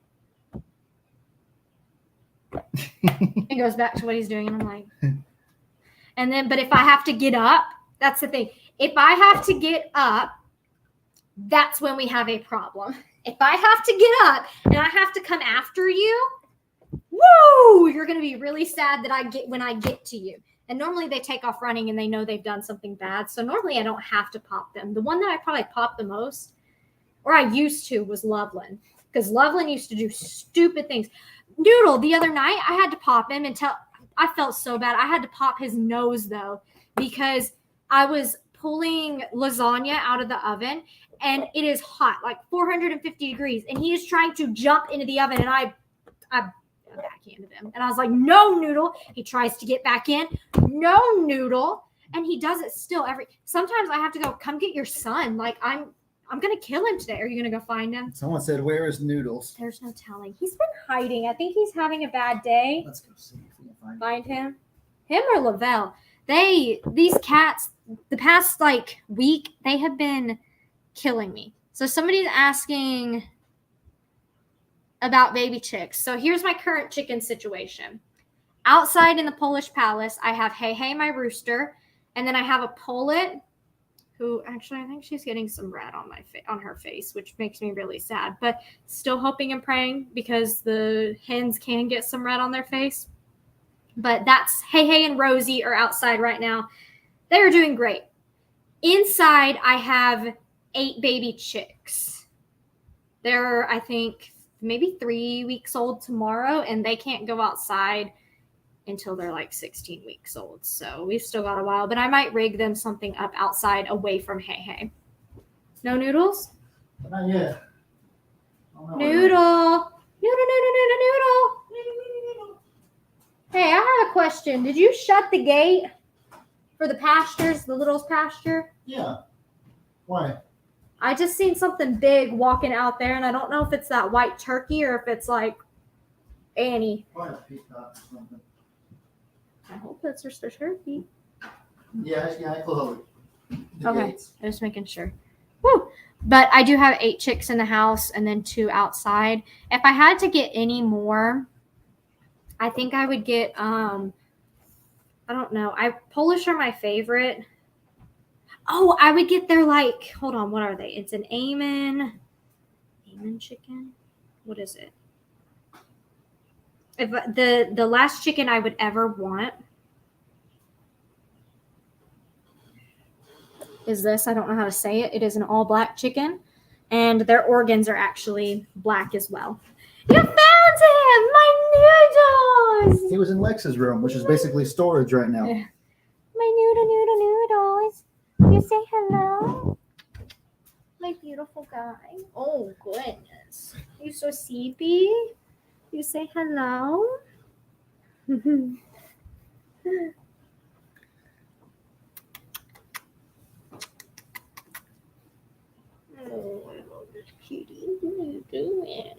And goes back to what he's doing, and I'm like, and then, but if I have to get up, that's the thing. If I have to get up, that's when we have a problem. If I have to get up and I have to come after you, woo, you're going to be really sad that when I get to you. And normally they take off running and they know they've done something bad. So normally I don't have to pop them. The one that I probably popped the most, or I used to, was Loveland. Because Loveland used to do stupid things. Noodle, the other night, I had to pop him I felt so bad. I had to pop his nose, though, because I was pulling lasagna out of the oven, and it is hot, like 450 degrees, and he is trying to jump into the oven, and I backhanded him. And I was like, no, Noodle. He tries to get back in. No, Noodle. And he does it still sometimes I have to go, come get your son. Like, I'm going to kill him today. Are you going to go find him? Someone said, where is Noodles? There's no telling. He's been hiding. I think he's having a bad day. Let's go see if we can find him. Find him. Him or Lavelle. these cats, the past like week, they have been killing me. So somebody's asking about baby chicks. So here's my current chicken situation. Outside in the Polish palace, I have Hey Hey, my rooster, and then I have a Polet who actually I think she's getting some rat on her face, which makes me really sad. But still hoping and praying because the hens can get some rat on their face. But that's Hey Hey and Rosie are outside right now. They are doing great. Inside, I have 8 baby chicks. They're, I think, maybe 3 weeks old tomorrow, and they can't go outside until they're like 16 weeks old. So we've still got a while, but I might rig them something up outside away from Hey Hey. No noodles? Not yet. Noodle. Hey, I have a question. Did you shut the gate for the pastures, the Littles pasture? Yeah. Why? I just seen something big walking out there, and I don't know if it's that white turkey or if it's like Annie. Why a peacock or something? I hope that's just a turkey. Yeah, I closed the Okay. gates. I'm just making sure. Woo! But I do have 8 chicks in the house and then 2 outside. If I had to get any more, I think I would get I don't know. Polish are my favorite. Oh, I would get their like, hold on, what are they? It's an Amen chicken. What is it? If the last chicken I would ever want is this. I don't know how to say it. It is an all black chicken, and their organs are actually black as well. You found him, my noodles. He was in Lex's room, which is basically storage right now. Yeah. My noodles. You say hello, my beautiful guy. Oh goodness, you so sleepy. You say hello. Oh, I love this cutie. What are you doing?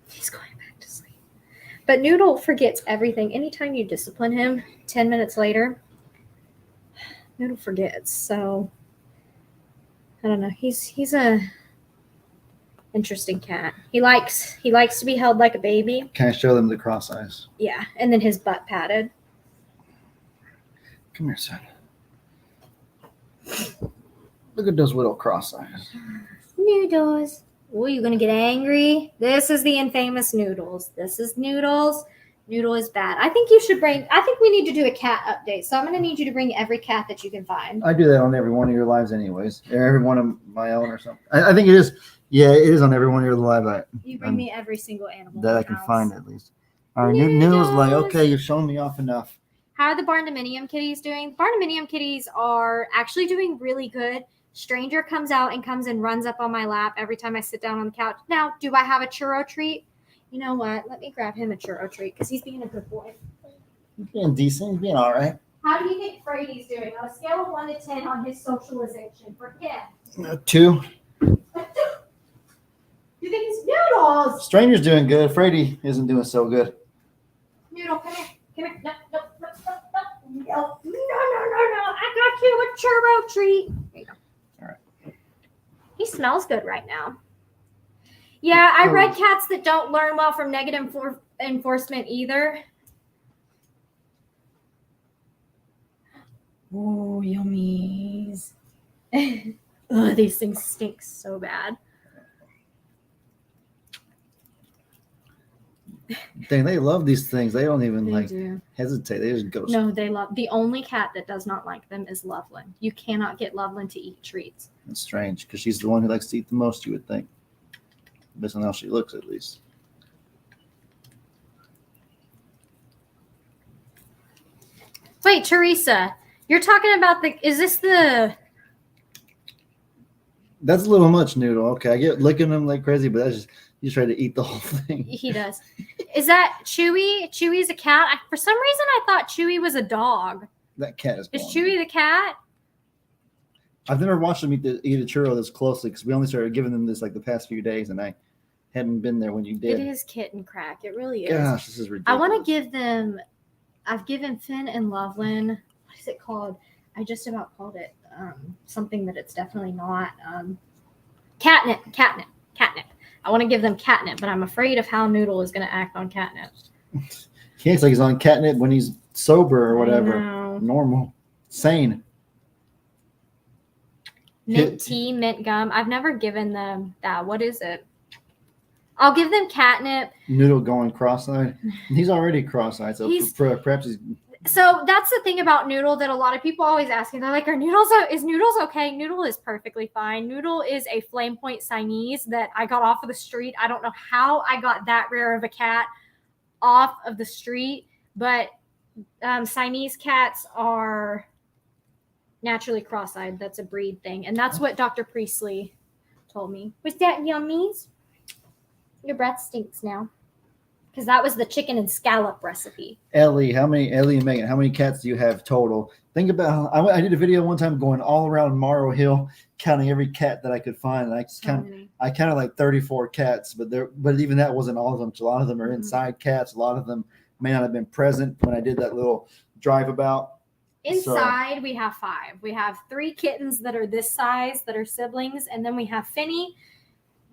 He's going back to sleep. But Noodle forgets everything. Anytime you discipline him, 10 minutes later, Noodle forgets. So I don't know. He's a interesting cat. He likes to be held like a baby. Can I show them the cross eyes? Yeah, and then his butt patted. Come here, son. Look at those little cross eyes. Noodles. Oh, you gonna get angry? This is the infamous Noodles. This is Noodles. Noodle is bad. I think we need to do a cat update. So I'm gonna need you to bring every cat that you can find. I do that on every one of your lives anyways. Every one of my own or something. I think it is. Yeah, it is on every one of your lives. You bring me every single animal That in I the can house. find at least. All right, Noodle's like, okay, you've shown me off enough. How are the Barndominium kitties doing? Barndominium kitties are actually doing really good. Stranger comes out and comes and runs up on my lap every time I sit down on the couch. Now, do I have a churro treat? You know what? Let me grab him a churro treat because he's being a good boy. He's being decent. He's being all right. How do you think Frady's doing on a scale of 1 to 10 on his socialization? For him. 2. You think he's Noodles? Stranger's doing good. Frady isn't doing so good. Noodle, come here. Come here. No. I got you a churro treat. There you go. All right. He smells good right now. Yeah, I read cats that don't learn well from negative enforcement either. Oh, yummies. Ugh, these things stink so bad. Dang, they love these things. They don't even They do. hesitate. They just go. No, they love. The only cat that does not like them is Loveland. You cannot get Loveland to eat treats. It's strange because she's the one who likes to eat the most. You would think, based on how she looks, at least. Wait, Teresa, you're talking about is this the? That's a little much, Noodle. Okay, I get licking them like crazy, but that's just you try to eat the whole thing. He does. Is that Chewy? Chewy's a cat. For some reason, I thought Chewy was a dog. That cat is. Is gone. Chewy the cat? I've never watched them eat a churro this closely because we only started giving them this like the past few days, and I hadn't been there when you did. It is kitten crack. It really is. Gosh, this is ridiculous. I want to give them I've given Finn and Loveland, what is it called? I just about called it something that it's definitely not. Catnip. I want to give them catnip, but I'm afraid of how Noodle is going to act on catnip. He acts like he's on catnip when he's sober or whatever. I know. Normal. Sane. Mint tea, mint gum. I've never given them that. What is it? I'll give them catnip. Noodle going cross-eyed. He's already cross-eyed, so perhaps he's. So that's the thing about Noodle that a lot of people always ask me. They're like, is Noodles okay? Noodle is perfectly fine. Noodle is a flame point Siamese that I got off of the street. I don't know how I got that rare of a cat off of the street, but Siamese cats are naturally cross-eyed. That's a breed thing. And that's what Dr. Priestley told me. Was that yummies? Your breath stinks now. Because that was the chicken and scallop recipe. Ellie and Megan, how many cats do you have total? Think about I did a video one time going all around Morrow Hill, counting every cat that I could find. And I counted like 34 cats, but even that wasn't all of them. A lot of them are inside cats. A lot of them may not have been present when I did that little drive about. Inside, we have 5. We have 3 kittens that are this size that are siblings, and then we have Finny,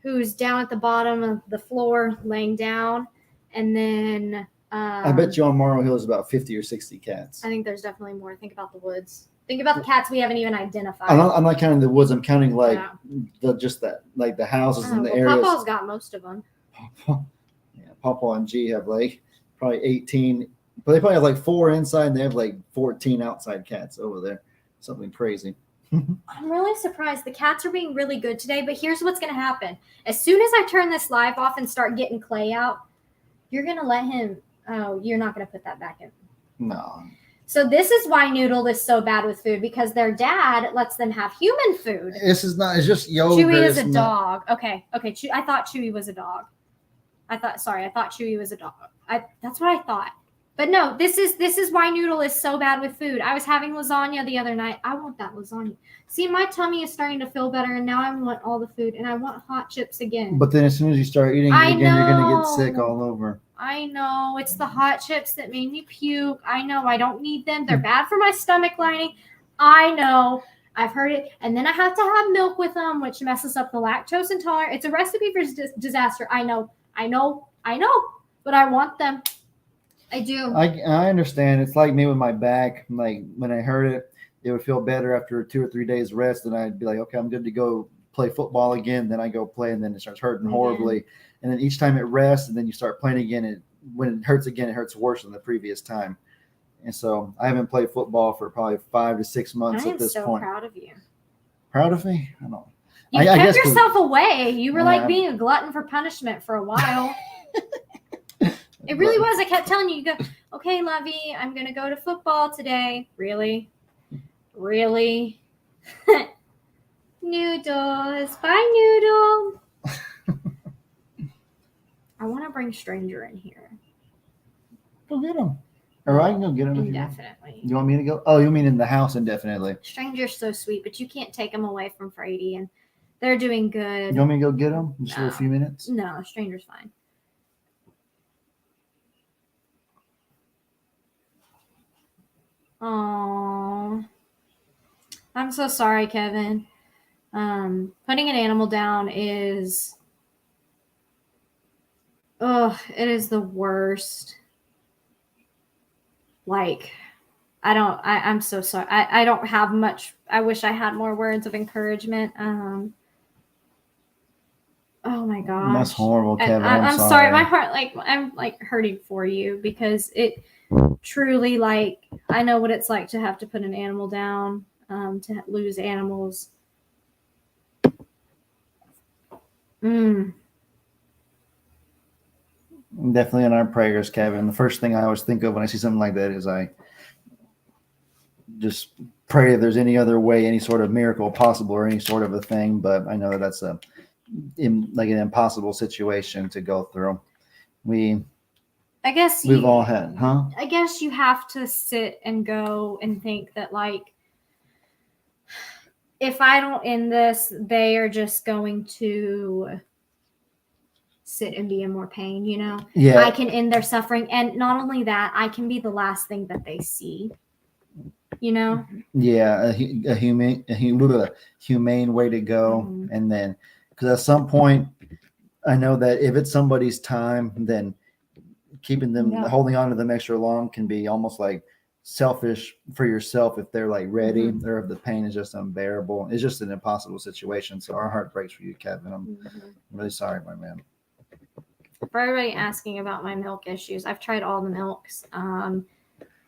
who's down at the bottom of the floor laying down. And then I bet you on Morrow Hill is about 50 or 60 cats. I think there's definitely more. Think about the woods. Think about the cats we haven't even identified. I'm not counting the woods. I'm counting like the houses and the areas. Papa's got most of them. Papa and G have like probably 18, but they probably have like 4 inside and they have like 14 outside cats over there. Something crazy. I'm really surprised. The cats are being really good today, but here's what's going to happen. As soon as I turn this live off and start getting Clay out, you're going to let him. Oh, you're not going to put that back in. No. So this is why Noodle is so bad with food, because their dad lets them have human food. This is not. It's just yogurt. Chewy is a dog. Okay. I thought Chewy was a dog. I thought Chewy was a dog. That's what I thought. But no, this is why Noodle is so bad with food. I was having lasagna the other night. I want that lasagna. See, my tummy is starting to feel better, and now I want all the food, and I want hot chips again. But then as soon as you start eating it again, you're going to get sick all over. I know. It's the hot chips that made me puke. I know. I don't need them. They're bad for my stomach lining. I know. I've heard it. And then I have to have milk with them, which messes up the lactose intolerant. It's a recipe for disaster. I know. But I want them. I do. I understand. It's like me with my back. Like when I heard it, it would feel better after 2 or 3 days rest, and I'd be like, okay, I'm good to go play football again. Then I go play, and then it starts hurting horribly. And then each time it rests, and then you start playing again. When it hurts again, it hurts worse than the previous time. And so I haven't played football for probably 5 to 6 months at this point. I'm so proud of you. Proud of me? I don't know. You kept yourself away. You were like being a glutton for punishment for a while. It really was. I kept telling you, you go, okay, Lovey, I'm going to go to football today. Really? Noodles. Bye, Noodle. I want to bring Stranger in here. Go get him. Or I can go get him. Indefinitely. You want me to go? Oh, you mean in the house indefinitely? Stranger's so sweet, but you can't take him away from Frady, and they're doing good. You want me to go get him? Just for a few minutes? No, Stranger's fine. Oh, I'm so sorry, Kevin. Putting an animal down is, it is the worst. Like, I'm so sorry. I don't have much. I wish I had more words of encouragement. Oh my gosh. That's horrible, Kevin. I'm sorry. My heart, I'm hurting for you, because it truly, I know what it's like to have to put an animal down, to lose animals. Definitely in our prayers, Kevin. The first thing I always think of when I see something like that is I just pray if there's any other way, any sort of miracle possible or any sort of a thing. But I know that that's an impossible situation to go through. I guess we've all had, huh? I guess you have to sit and go and think that, if I don't end this, they are just going to sit and be in more pain, you know? Yeah. I can end their suffering. And not only that, I can be the last thing that they see, you know? Yeah, a humane way to go. Mhm. And then, because at some point, I know that if it's somebody's time, then keeping them, Yeah. holding on to them extra long can be almost like selfish for yourself if they're like ready or if the pain is just unbearable. It's just an impossible situation. So our heart breaks for you, Kevin. I'm really sorry, my man. For everybody asking about my milk issues, I've tried all the milks. And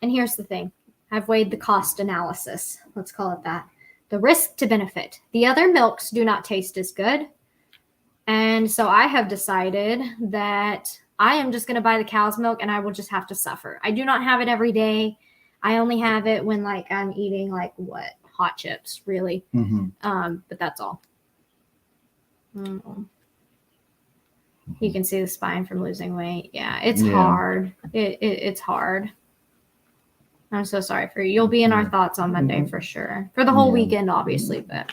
here's the thing. I've weighed the cost analysis. Let's call it that. The risk to benefit. The other milks do not taste as good. And so I have decided that I am just going to buy the cow's milk and I will just have to suffer. I do not have it every day. I only have it when like I'm eating like hot chips, really. But that's all. You can see the spine from losing weight. Yeah, it's hard. It's hard. I'm so sorry for you. You'll be in our thoughts on Monday for sure. For the whole weekend, obviously, but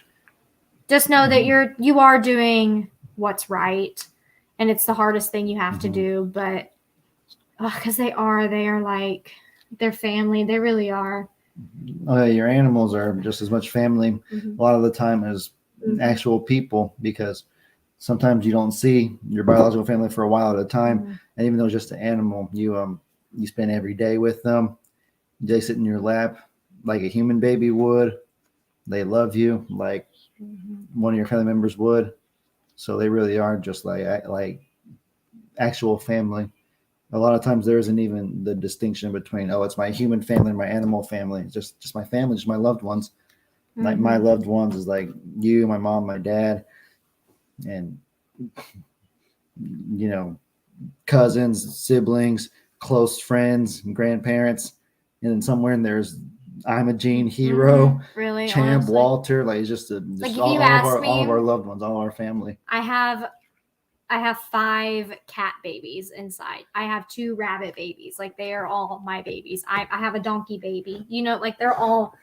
just know that you are doing what's right, and it's the hardest thing you have to do. But because they are like their family. They really are. Oh yeah, your animals are just as much family a lot of the time as actual people, because sometimes you don't see your biological family for a while at a time, and even though it's just an animal, you spend every day with them. They sit in your lap like a human baby would. They love you like one of your family members would. So they really are just like actual family. A lot of times there isn't even the distinction between, oh, it's my human family and my animal family. It's just my family, just my loved ones. Like my loved ones is like you, my mom, my dad, and cousins, siblings, close friends, grandparents, and then somewhere in there's I'm a Gene Hero, really, Champ, honestly. Walter, like just Like if all you of ask me, all of our loved ones, all our family. I have 5 cat babies inside. I have 2 rabbit babies. Like they are all my babies. I have a donkey baby. Like they're all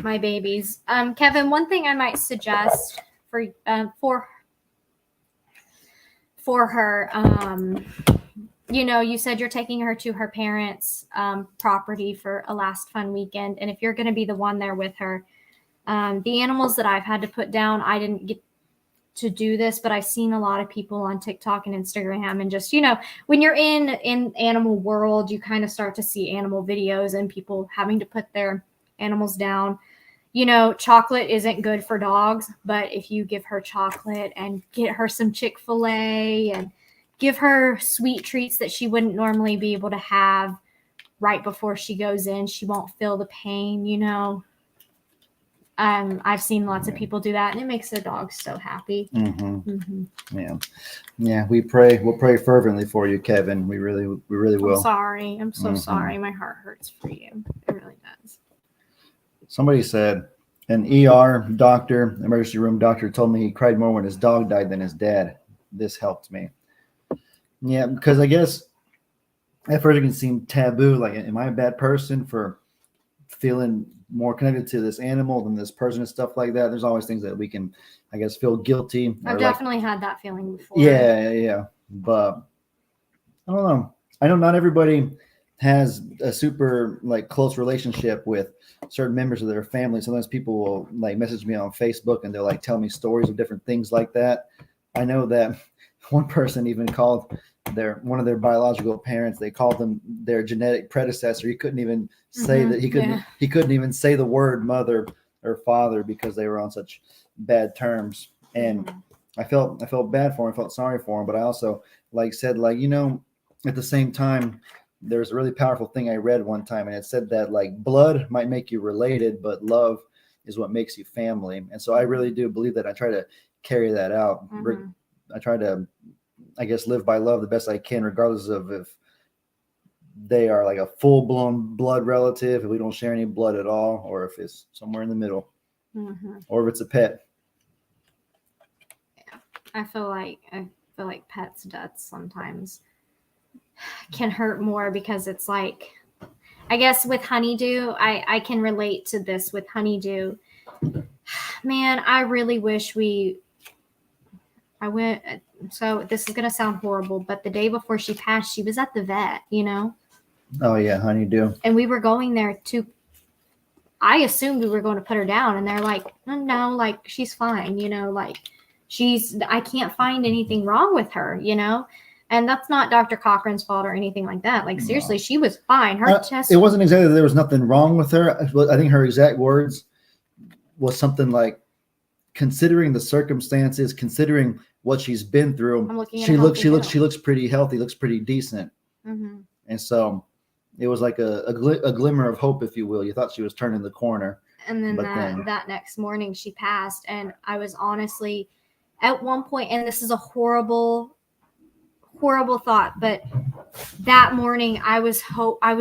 my babies. Kevin, one thing I might suggest for her, you said you're taking her to her parents' property for a last fun weekend, and if you're going to be the one there with her, the animals that I've had to put down, I didn't get to do this, but I've seen a lot of people on TikTok and Instagram, and just when you're in animal world, you kind of start to see animal videos and people having to put their animals down. Chocolate isn't good for dogs, but if you give her chocolate and get her some Chick-fil-A and give her sweet treats that she wouldn't normally be able to have right before she goes in, she won't feel the pain. I've seen lots of people do that, and it makes the dogs so happy. Yeah. We'll pray fervently for you, Kevin. We really will. I'm sorry. I'm so sorry. My heart hurts for you. It really does. Somebody said an ER doctor, emergency room doctor, told me he cried more when his dog died than his dad. This helped me. Yeah, because I guess at first it can seem taboo. Like, am I a bad person for feeling more connected to this animal than this person and stuff like that? There's always things that we can, I guess, feel guilty. I've definitely had that feeling before. Yeah. But I don't know. I know not everybody has a super close relationship with certain members of their family. Sometimes people will message me on Facebook and they'll tell me stories of different things like that. I know that one person even called one of their biological parents, they called them their genetic predecessor. He couldn't even say that he couldn't even say the word mother or father because they were on such bad terms. And I felt bad for him, I felt sorry for him, but I also said at the same time, there's a really powerful thing I read one time, and it said that blood might make you related, but love is what makes you family. And so I really do believe that. I try to carry that out. I try to, I guess, live by love the best I can, regardless of if they are a full-blown blood relative, if we don't share any blood at all, or if it's somewhere in the middle, or if it's a pet. Yeah, I feel like pets' deaths sometimes can hurt more because it's I guess with Honeydew, I can relate to this with Honeydew. Man, I really wish I went. So this is gonna sound horrible, but the day before she passed, she was at the vet, Oh yeah, honeydew. and we were going there to. I assumed we were going to put her down, and they're like, no, like she's fine, like I can't find anything wrong with her, and that's not Dr. Cochran's fault or anything like that. Like seriously, she was fine. Her test. It wasn't exactly that there was nothing wrong with her. I think her exact words was something like, considering the circumstances, considering what she's been through, I'm looking at she a looks healthy girl. pretty healthy, looks pretty decent. Mm-hmm. And so it was like a glimmer of hope, if you will. You thought she was turning the corner. And then But that next morning she passed, and I was honestly at one point, and this is a horrible thought, but that morning I was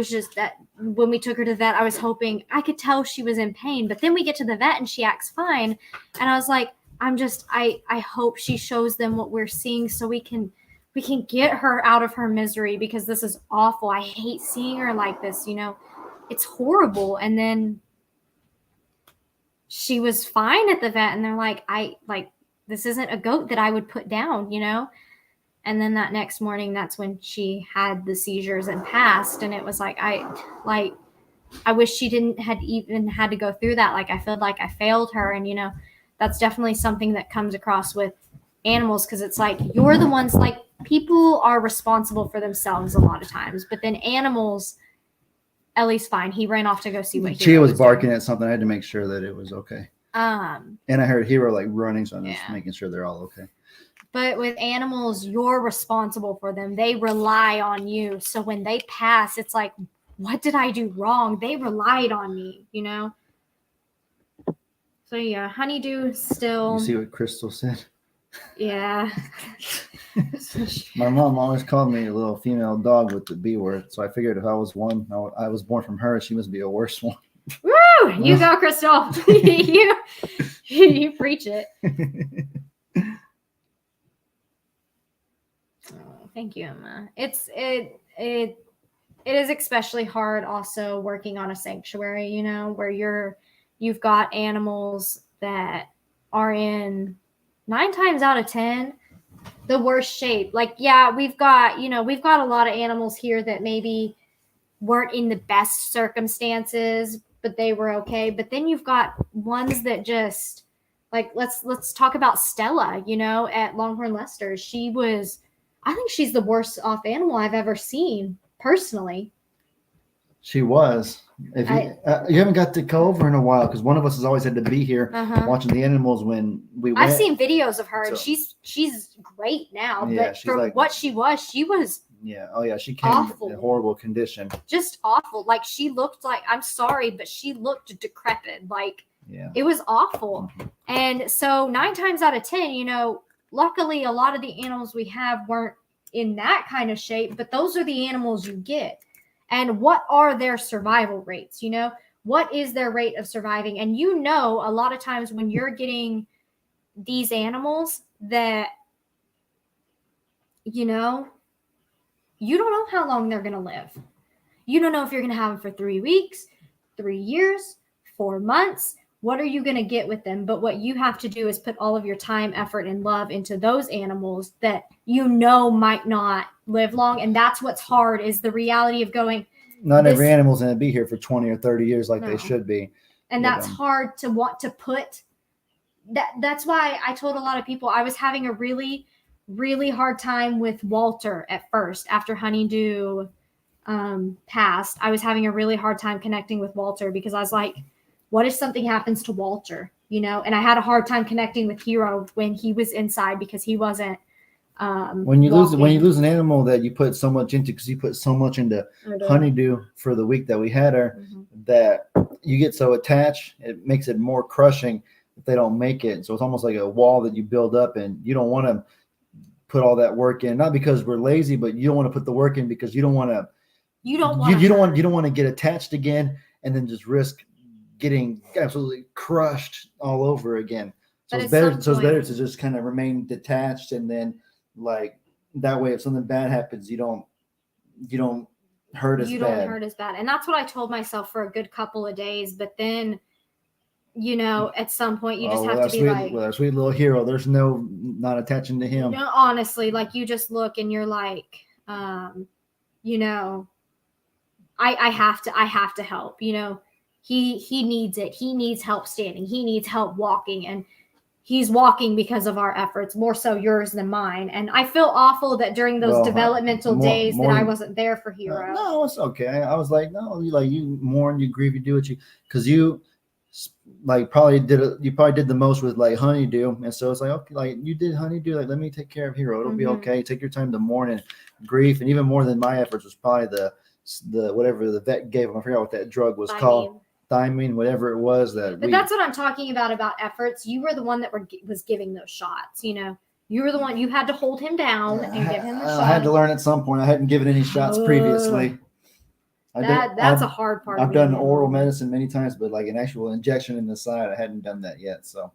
just that when we took her to the vet, I was hoping, I could tell she was in pain, but then we get to the vet and she acts fine, and I was like, I hope she shows them what we're seeing so we can get her out of her misery, because this is awful. I hate seeing her like this, it's horrible. And then she was fine at the vet, and they're like, this isn't a goat that I would put down, And then that next morning, that's when she had the seizures and passed. And it was like, I wish she didn't had even had to go through that. Like, I feel like I failed her. And, that's definitely something that comes across with animals, because it's like, you're the ones, like, people are responsible for themselves a lot of times, but then animals, Ellie's fine. He ran off to go see what She was barking doing. at something. I had to make sure that it was okay. And I heard Hero like running, so I'm just Yeah. making sure they're all okay. But with animals, you're responsible for them. They rely on you. So when they pass, it's like, what did I do wrong? They relied on me, So yeah, honeydew still. You see what Crystal said? Yeah. My mom always called me a little female dog with the B word, so I figured if I was one, I was born from her, she must be a worse one. Woo! You go, Crystal. you preach it. Oh, thank you, Emma. It is especially hard also working on a sanctuary, where you've got animals that are in 9 times out of 10 the worst shape. Like, yeah, we've got a lot of animals here that maybe weren't in the best circumstances, but they were okay. But then you've got ones that just, like, let's talk about Stella, at Longhorn Lester. I think she's the worst off animal I've ever seen, personally. She was. If you haven't got to go over in a while, because one of us has always had to be here watching the animals when we went. I've seen videos of her, and she's great now. Yeah, but for what she was yeah. Oh yeah, she came awful. in horrible condition. Just awful. Like, she looked like, I'm sorry, but she looked decrepit. Like, yeah, it was awful. And so 9 times out of 10, luckily a lot of the animals we have weren't in that kind of shape, but those are the animals you get. And what are their survival rates? What is their rate of surviving? And a lot of times when you're getting these animals that, you don't know how long they're going to live. You don't know if you're going to have them for 3 weeks, 3 years, 4 months. What are you going to get with them? But what you have to do is put all of your time, effort, and love into those animals that might not live long. And that's what's hard, is the reality of going. Not every animal's going to be here for 20 or 30 years like they No. should be. And that's hard to want to put. That's why I told a lot of people I was having a really, really hard time with Walter at first. After Honeydew passed, I was having a really hard time connecting with Walter, because I was like, what if something happens to Walter? And I had a hard time connecting with Hero when he was inside, because he wasn't. When you lose an animal that you put so much into, because you put so much into Honeydew for the week that we had her, that you get so attached, it makes it more crushing if they don't make it. So it's almost like a wall that you build up, and you don't want to put all that work in. Not because we're lazy, but you don't want to put the work in because you don't want to. You don't want to get attached again and then just risk getting absolutely crushed all over again. So it's better to just kind of remain detached, and then, like, that way if something bad happens, you don't hurt as bad. You don't hurt as bad. And that's what I told myself for a good couple of days. But then at some point you just Oh, have with to be our like, with our sweet little hero, there's not attaching to him. honestly, like you just look and you're like, I have to help. He needs it. He needs help standing. He needs help walking, and he's walking because of our efforts, more so yours than mine. And I feel awful that during those Well, developmental days more that I than- wasn't there for Hero. No, it's okay. I was like, no, you mourn, you grieve, you do what you, because you probably did the most with like Honeydew, and so it's like, okay, like you did Honeydew, like let me take care of Hero. It'll be Mhm. okay. Take your time to mourn and grief, and even more than my efforts was probably the whatever the vet gave him. I forgot what that drug was called. Thiamine, whatever it was that. But that's what I'm talking about efforts. You were the one that was giving those shots. You were the one. You had to hold him down and give him the shot. I had to learn at some point. I hadn't given any shots previously. That's a hard part. I've done oral medicine many times, but like an actual injection in the side, I hadn't done that yet. So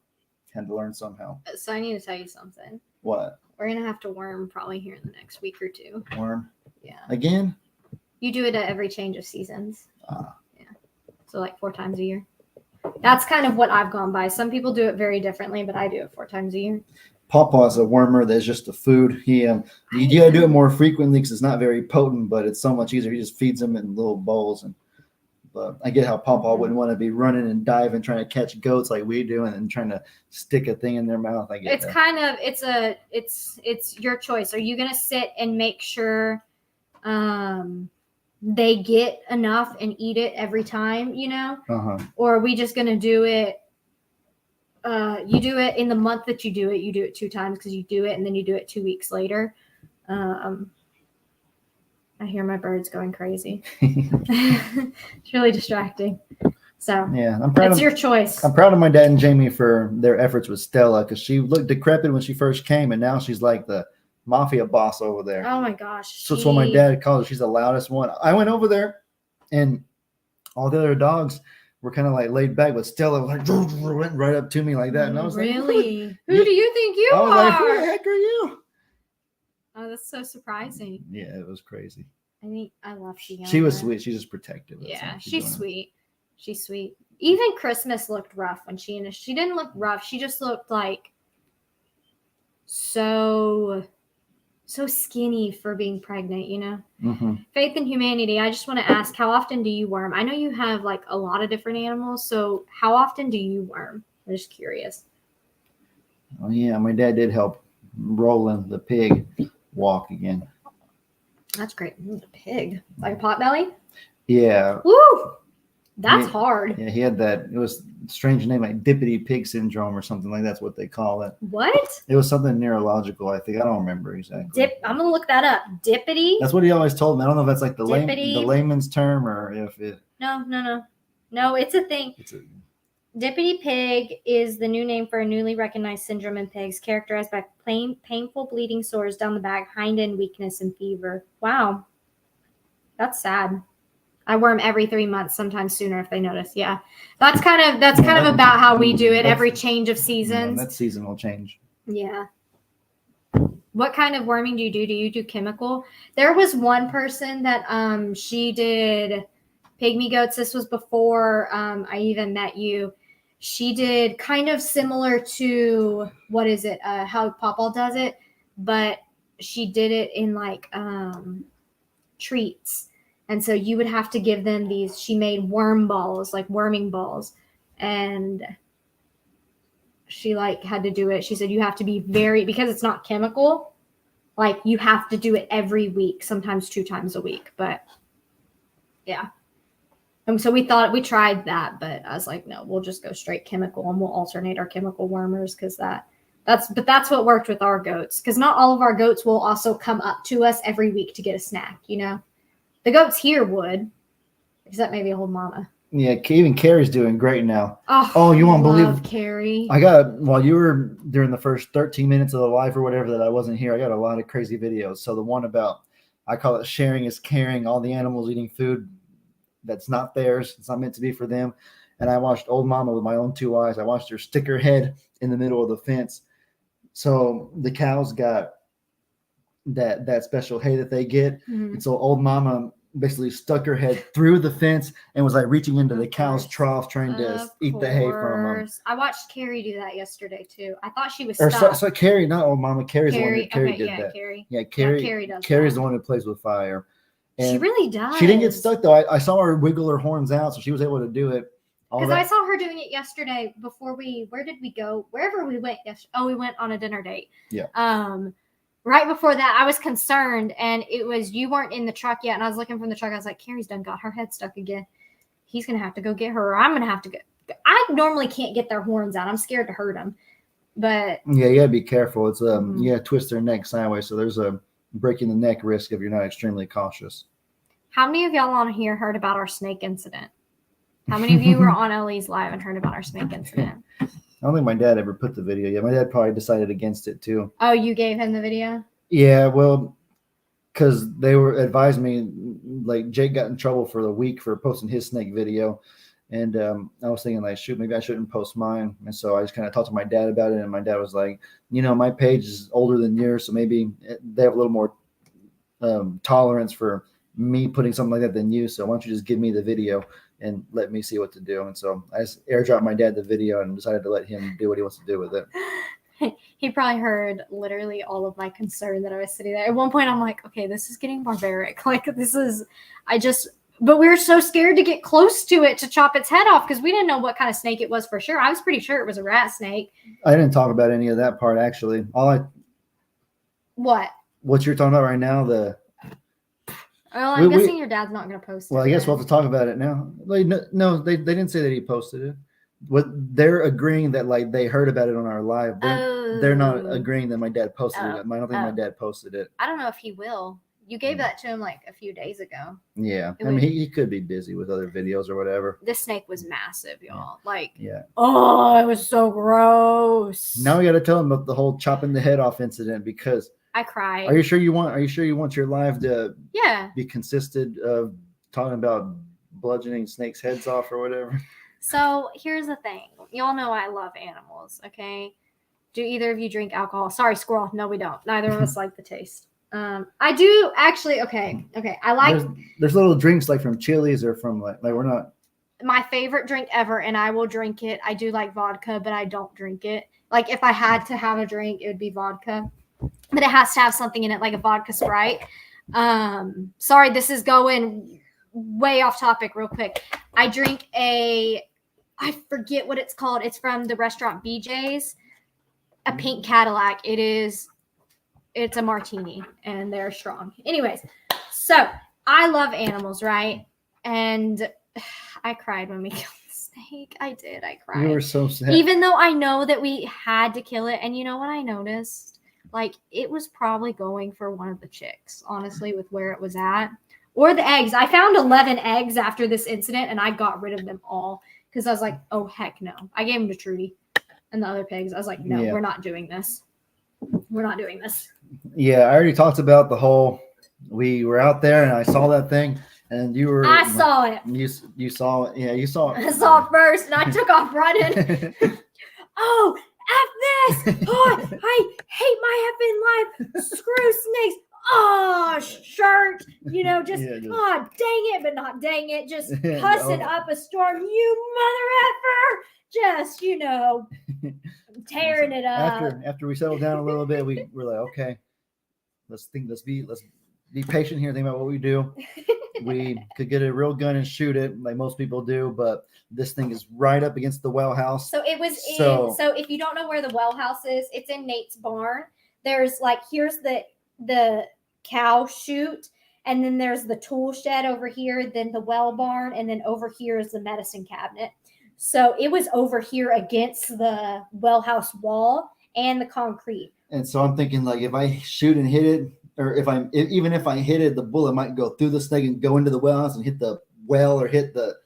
had to learn somehow. So I need to tell you something. What? We're gonna have to worm probably here in the next week or two. Worm? Yeah. Again? You do it at every change of seasons. Ah. Yeah. So like 4 times a year. That's kind of what I've gone by. Some people do it very differently, but I do it 4 times a year. Pawpaw's a wormer that's just a food. You gotta do it more frequently because it's not very potent, but it's so much easier. He just feeds them in little bowls. But I get how Pawpaw wouldn't want to be running and diving, trying to catch goats like we do, and then trying to stick a thing in their mouth. I get it's that. kind of it's your choice. Are you gonna sit and make sure they get enough and eat it every time, or are we just gonna do it? You do it in the month that you do it 2 times because you do it, and then you do it 2 weeks later. I hear my birds going crazy. It's really distracting. So yeah, I'm proud. It's your choice. I'm proud of my dad and Jamie for their efforts with Stella because she looked decrepit when she first came, and now she's like the mafia boss over there. Oh my gosh. So that's what my dad calls her. She's the loudest one. I went over there, and all the other dogs were kind of like laid back, but Stella like went right up to me like that, and I was really? like, Who do you think you I was are? like, who the heck are you? Oh, that's so surprising. Yeah, it was crazy. I mean, I love Fiona. She was sweet. She's just protective. Yeah, she's sweet. She's sweet. Even Christmas looked rough when she didn't look rough. She just looked like so skinny for being pregnant, Mm-hmm. Faith and Humanity, I just want to ask, how often do you worm? I know you have like a lot of different animals, so how often do you worm? I'm just curious. Oh yeah, my dad did help Roland the pig walk again. That's great. The pig, like a potbelly. Yeah. Woo! That's hard. Yeah, he had that. It was a strange name, like dippity pig syndrome or something like that's what they call it. What? It was something neurological, I think. I don't remember exactly. I'm gonna look that up. Dippity. That's what he always told me. I don't know if that's like the Dippity. layman's term or if it. No. It's a thing. Dippity pig is the new name for a newly recognized syndrome in pigs, characterized by painful bleeding sores down the back, hind end weakness, and fever. Wow, that's sad. I worm every 3 months, sometimes sooner if they notice. Yeah, that's kind of about how we do it every change of seasons. That season will change. Yeah. What kind of worming do you do? Do you do chemical? There was one person that she did pygmy goats. This was before I even met you. She did kind of similar to how Pawpaw does it, but she did it in like treats. And so you would have to give them these. She made worm balls, like worming balls, and she like had to do it. She said you have to be because it's not chemical, like you have to do it every week, sometimes 2 times a week. But yeah. And so we tried that, but I was like, no, we'll just go straight chemical and we'll alternate our chemical wormers because that's what worked with our goats. Because not all of our goats will also come up to us every week to get a snack, The goats here would, except maybe old mama. Yeah, even Carrie's doing great now. Oh, you won't believe Carrie. While you were during the first 13 minutes of the live or whatever that I wasn't here, I got a lot of crazy videos. So the one about, I call it sharing is caring, all the animals eating food that's not theirs. It's not meant to be for them. And I watched old mama with my own 2 eyes. I watched her stick her head in the middle of the fence. So the cows got that special hay that they get. Mm-hmm. And so old mama basically stuck her head through the fence and was like reaching into the Of cow's course. trough trying to Of eat the hay from them. course. I watched Carrie do that yesterday too. I thought she was Or stuck. so Carrie, not old mama. Carrie's the one that Carrie okay, did yeah, that. Carrie. Yeah, Carrie does Carrie's that. the one who plays with fire. She And really does. she didn't get stuck though. I saw her wiggle her horns out, so she was able to do it. Because I saw her doing it yesterday before where did we go? Wherever we went yesterday. Oh, we went on a dinner date. Yeah. Right before that, I was concerned, and it was you weren't in the truck yet, and I was looking from the truck. I was like, Carrie's done got her head stuck again. He's gonna have to go get her, or I'm gonna have to go. I normally can't get their horns out. I'm scared to hurt them, but yeah, you gotta be careful. It's Mhm. you gotta twist their neck sideways, so there's a breaking the neck risk if you're not extremely cautious. how many of y'all on here heard about our snake incident? How many of you were on Ellie's live and heard about our snake incident? I don't think my dad ever put the video yet. My dad probably decided against it too. Oh, you gave him the video? Yeah, well, because they were advised me, like Jake got in trouble for the week for posting his snake video, and I was thinking like, shoot, maybe I shouldn't post mine. And so I just kind of talked to my dad about it, and my dad was like, my page is older than yours, so maybe they have a little more tolerance for me putting something like that than you. So why don't you just give me the video and let me see what to do? And so I just airdropped my dad the video and decided to let him do what he wants to do with it. He probably heard literally all of my concern that I was sitting there. At one point, I'm like, okay, this is getting barbaric. Like, but we were so scared to get close to it to chop its head off because we didn't know what kind of snake it was for sure. I was pretty sure it was a rat snake. I didn't talk about any of that part, actually. What you're talking about right now, Well, I'm guessing your dad's not going to post it. Well, I guess we'll have to talk about it now. Like, no, they didn't say that he posted it. What they're agreeing that like they heard about it on our live. They're not agreeing that my dad posted it. I don't think my dad posted it. I don't know if he will. You gave that to him like a few days ago. Yeah, I mean he could be busy with other videos or whatever. This snake was massive, y'all. Like, yeah. Oh, it was so gross. Now we got to tell him about the whole chopping the head off incident because I cried. Are you sure you want your live to be consisted of talking about bludgeoning snakes' heads off or whatever? So here's the thing. Y'all know I love animals, okay? Do either of you drink alcohol? Sorry, squirrel. No, we don't. Neither of us like the taste. I do actually. Okay. I like. There's little drinks like from Chili's or from like we're not. My favorite drink ever, and I will drink it. I do like vodka, but I don't drink it. Like if I had to have a drink, it would be vodka. But it has to have something in it, like a vodka Sprite. Sorry, this is going way off topic real quick. I drink I forget what it's called. It's from the restaurant BJ's, a pink Cadillac. It's a martini, and they're strong. Anyways, so I love animals, right? And I cried when we killed the snake. I did. I cried. You were so sad. Even though I know that we had to kill it. And you know what I noticed? Like, it was probably going for one of the chicks, honestly, with where it was at. Or the eggs. I found 11 eggs after this incident, and I got rid of them all. Because I was like, oh, heck no. I gave them to Trudy and the other pigs. I was like, no, we're not doing this. We're not doing this. Yeah, I already talked about the whole, we were out there, and I saw that thing, and you were. I saw it. You saw it. Yeah, you saw it. I saw it first, and I took off running. Oh, F this! Oh, I hate my effing life. Screw snakes. Oh, shirt. Just oh, dang it, but not dang it. Just cussing up a storm. You mother effer. Just, tearing it up. After we settled down a little bit, we were like, okay, let's be patient here. Think about what we do. We could get a real gun and shoot it like most people do, but this thing is right up against the well house. So it was so if you don't know where the well house is, it's in Nate's barn. There's here's the cow chute, and then there's the tool shed over here, then the well barn, and then over here is the medicine cabinet. So it was over here against the well house wall and the concrete. And so I'm thinking if I shoot and hit it, or even if I hit it, the bullet might go through the snake and go into the well house and hit the well or hit the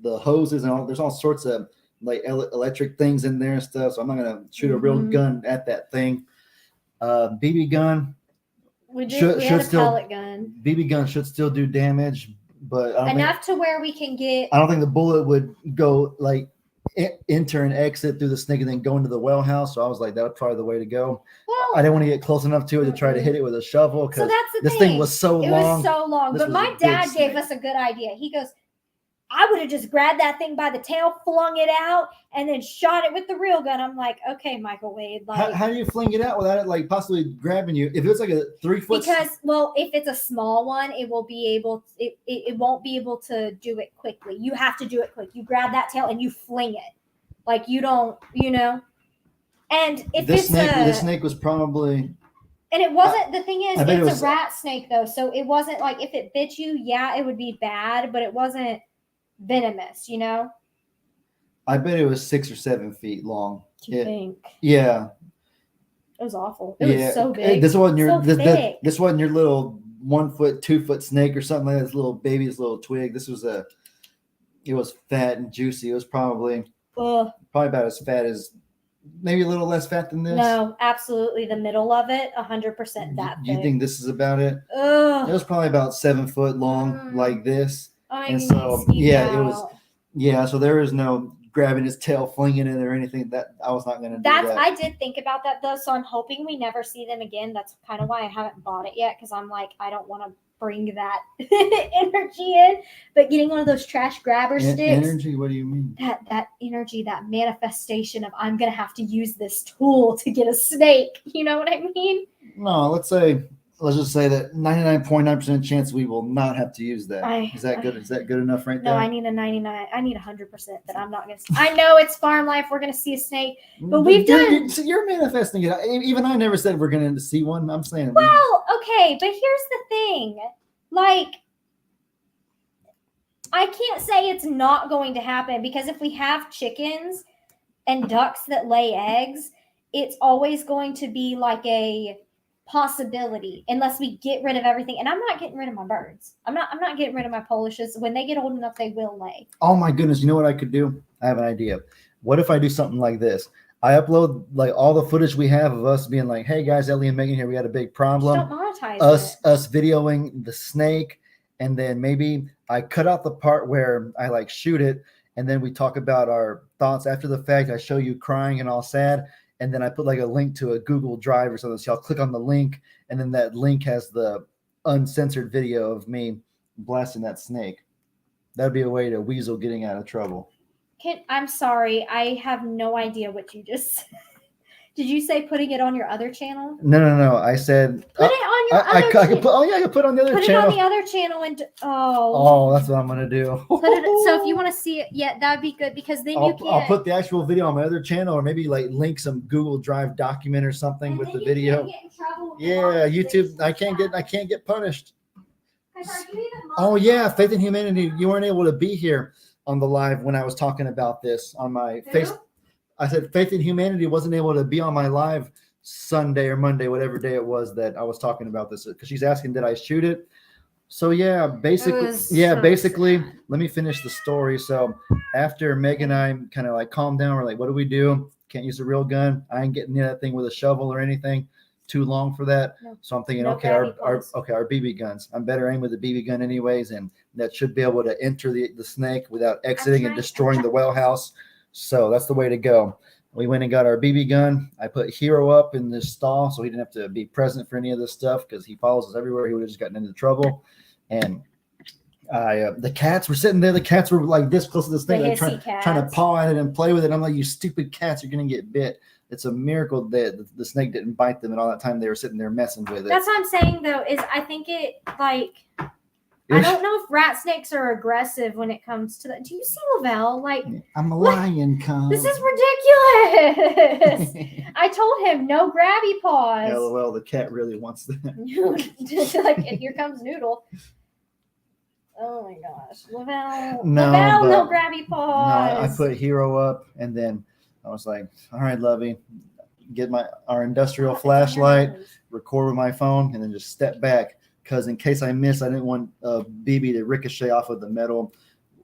hoses and all. There's all sorts of electric things in there and stuff. So I'm not gonna shoot a real gun at that thing. BB gun. We had a pellet gun. BB gun should still do damage, but enough to where we can get. I don't think the bullet would go enter and exit through the snake and then go into the well house. So I was like, that's probably the way to go. Well, I didn't want to get close enough to it to try to hit it with a shovel so because that's the this thing was so It long. was so long. This But was a my big dad gave snake. us a good idea. He goes, I would have just grabbed that thing by the tail, flung it out, and then shot it with the real gun. I'm like, okay, Michael Wade. Like, How do you fling it out without it like possibly grabbing you? If it's like a 3 foot, because, well, if it's a small one, it will be able. It won't be able to do it quickly. You have to do it quick. You grab that tail and you fling it. Like you don't, And if this it's the snake was probably. and it wasn't. The thing is, I bet it it's was- a rat snake though, so it wasn't like if it bit you, yeah, it would be bad, but it wasn't venomous. I bet it was 6 or 7 feet long. Do you Yeah. think Yeah, it was awful? It was so Hey, big. This wasn't your So thick. this wasn't your little 1 foot, 2 foot snake or something like that. This little baby, this little twig. This was it was fat and juicy. It was probably Ugh. about as fat as, maybe a little less fat than this. No, absolutely the middle of it, 100% that Do you thick. think this is about it? It Ugh. was probably about 7 foot long, Mm. like this. I and need so, to sneak yeah, it was- out. Yeah, so there is no grabbing his tail, flinging it or anything. That I was not going to do that. I did think about that though, so I'm hoping we never see them again. That's kind of why I haven't bought it yet, because I'm like, I don't want to bring that energy in. But getting one of those trash grabber sticks, Energy? What do you mean? that energy, that manifestation of I'm gonna have to use this tool to get a snake. You know what I mean? No, let's just say that 99.9% chance we will not have to use that. Is that good? Is that good enough right No, there? I need a 99. I need 100% that I'm not gonna. I know it's farm life. We're gonna see a snake. but we've done- So you're manifesting it. Even I never said we're going to see one. I'm saying. Well, okay, but here's the thing. Like, I can't say it's not going to happen, because if we have chickens and ducks that lay eggs, it's always going to be like a possibility unless we get rid of everything. And I'm not getting rid of my birds. I'm not getting rid of my polishes. When they get old enough, they will lay. Oh my goodness! You know what I could do? I have an idea. What if I do something like this? I upload like all the footage we have of us being like, "Hey guys, Ellie and Megan here. We had a big Just problem." don't monetize Us it. videoing the snake, and then maybe I cut out the part where I like shoot it, and then we talk about our thoughts after the fact. I show you crying and all sad, and then I put like a link to a Google Drive or something. So y'all click on the link, and then that link has the uncensored video of me blasting that snake. That'd be a way to weasel getting out of trouble. I'm sorry. I have no idea what you just said. Did you say putting it on your other channel? No. I said Put it on your I other could channel. put. Oh yeah, I could put it on the other Put it channel. on the other channel and Oh, that's what I'm gonna do. Put it, so if you want to see it, yeah, that'd be good, because then you I'll can't. put the actual video on my other channel, or maybe like link some Google Drive document or something and with then the you video. can't get in trouble with Yeah, monetization YouTube. I can't get punished. 'Cause are you even Oh yeah, monetized? Faith in Humanity. You weren't able to be here on the live when I was talking about this on my Who? face. I said Faith in Humanity wasn't able to be on my live Sunday or Monday, whatever day it was that I was talking about this, because she's asking did I shoot it. So yeah, basically, so let me finish the story. So after Meg and I kind of like calmed down, we're like, what do we do? Can't use a real gun. I ain't getting near that thing with a shovel or anything. Too long for that. No. So I'm thinking, No okay, grabby our paws. BB guns. I'm better aim with the BB gun anyways, and that should be able to enter the snake without exiting and trying- destroying the well house. So that's the way to go. We went and got our BB gun. I put Hero up in this stall so he didn't have to be present for any of this stuff because he follows us everywhere. He would have just gotten into trouble. And the cats were sitting there. The cats were like this close to this thing, The like hissy trying to cats. paw at it and play with it. I'm like, you stupid cats, you're going to get bit. It's a miracle that the snake didn't bite them, and all that time they were sitting there messing with it. That's what I'm saying though, is I think it like I don't know if rat snakes are aggressive when it comes to that. Do you see Lavelle? Like, I'm a What? lion, come. this is ridiculous. I told him no grabby paws. LOL, the cat really wants that. Like, and here comes Noodle. Oh my gosh, Lavelle, No, Lavelle, no but- grabby No, paws. I put Hero up, and then I was like, all right, Lovey, get our industrial flashlight, record with my phone, and then just step back. Because in case I miss, I didn't want BB to ricochet off of the metal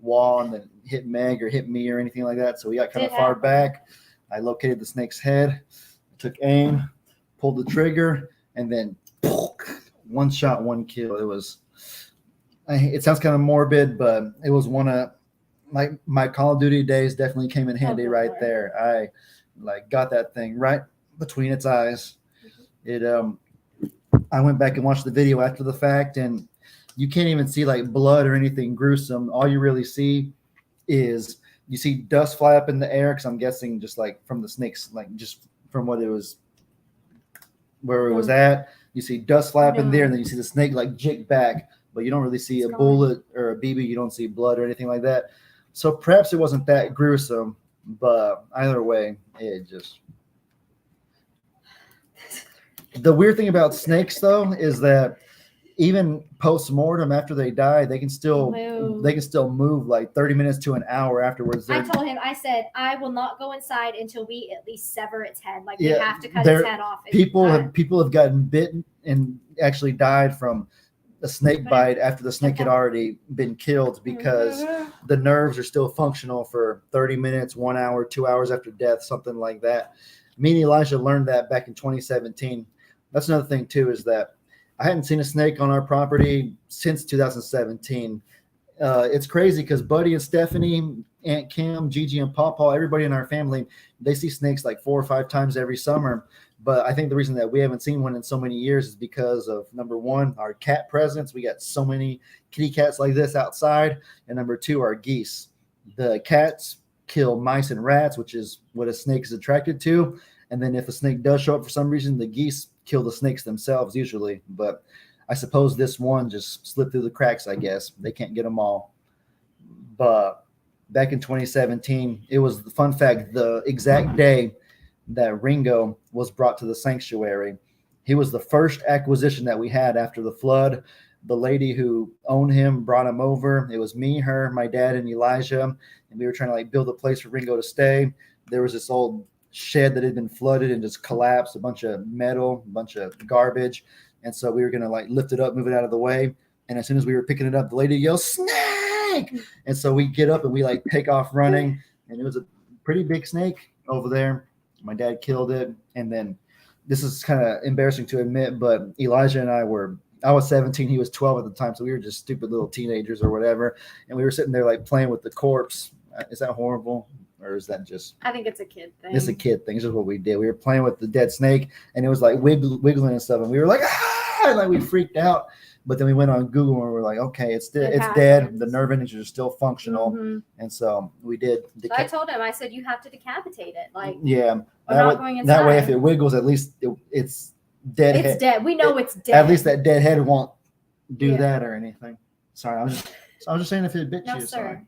wall and then hit Meg or hit me or anything like that. So we got kind of Did far happen. back. I located the snake's head, took aim, pulled the trigger, and then one shot, one kill. It sounds kind of morbid, but it was one of my Call of Duty days definitely came in handy good right Lord. there. I got that thing right between its eyes. It I went back and watched the video after the fact, and you can't even see like blood or anything gruesome. All you really see is you see dust fly up in the air, because I'm guessing just like from the snakes, like just from what it was, where it was at. You see dust fly up in there, and then you see the snake like jick back, but you don't really see It's a gone. bullet or a BB. You don't see blood or anything like that. So perhaps it wasn't that gruesome, but either way, it just. The weird thing about snakes, though, is that even post-mortem, after they die, they can still move like 30 minutes to an hour afterwards. I told him, I said, I will not go inside until we at least sever its head. Like, we Yeah, have to cut there- its head off. people have gotten bitten and actually died from a snake bite after the snake had already been killed, because the nerves are still functional for 30 minutes, 1 hour, 2 hours after death, something like that. Me and Elijah learned that back in 2017. That's another thing too, is that I hadn't seen a snake on our property since 2017. It's crazy because Buddy and Stephanie, Aunt Kim, Gigi and Pawpaw, everybody in our family, they see snakes like 4 or 5 times every summer. But I think the reason that we haven't seen one in so many years is because of, number one, our cat presence. We got so many kitty cats like this outside. And number two, our geese. The cats kill mice and rats, which is what a snake is attracted to. And then if a snake does show up for some reason, the geese kill the snakes themselves usually. But I suppose this one just slipped through the cracks, I guess. They can't get them all. But back in 2017, it was the fun fact, the exact day that Ringo was brought to the sanctuary. He was the first acquisition that we had after the flood. The lady who owned him brought him over. It was me, her, my dad, and Elijah. And we were trying to like build a place for Ringo to stay. There was this old shed that had been flooded and just collapsed, a bunch of metal, a bunch of garbage. And so we were going to like lift it up, move it out of the way. And as soon as we were picking it up, the lady yelled, "Snake!" And so we get up and we like take off running. And it was a pretty big snake over there. My dad killed it. And then this is kind of embarrassing to admit, but Elijah and I was 17, he was 12 at the time. So we were just stupid little teenagers or whatever. And we were sitting there like playing with the corpse. Is that horrible? Or is that just? I think it's a kid thing. It's a kid thing. It's just what we did. We were playing with the dead snake, and it was like wiggling and stuff. And we were like, ah! And like we freaked out. But then we went on Google and we were like, okay, it's dead. It's dead. The nerve endings are still functional. Mm-hmm. And so we did. So I told him, I said, you have to decapitate it. Like, yeah. going inside. That way, if it wiggles, at least it's dead. It's dead. We know it's dead. At least that dead head won't do that or anything. Sorry, I was just saying if it bit No, you. sir. Sorry.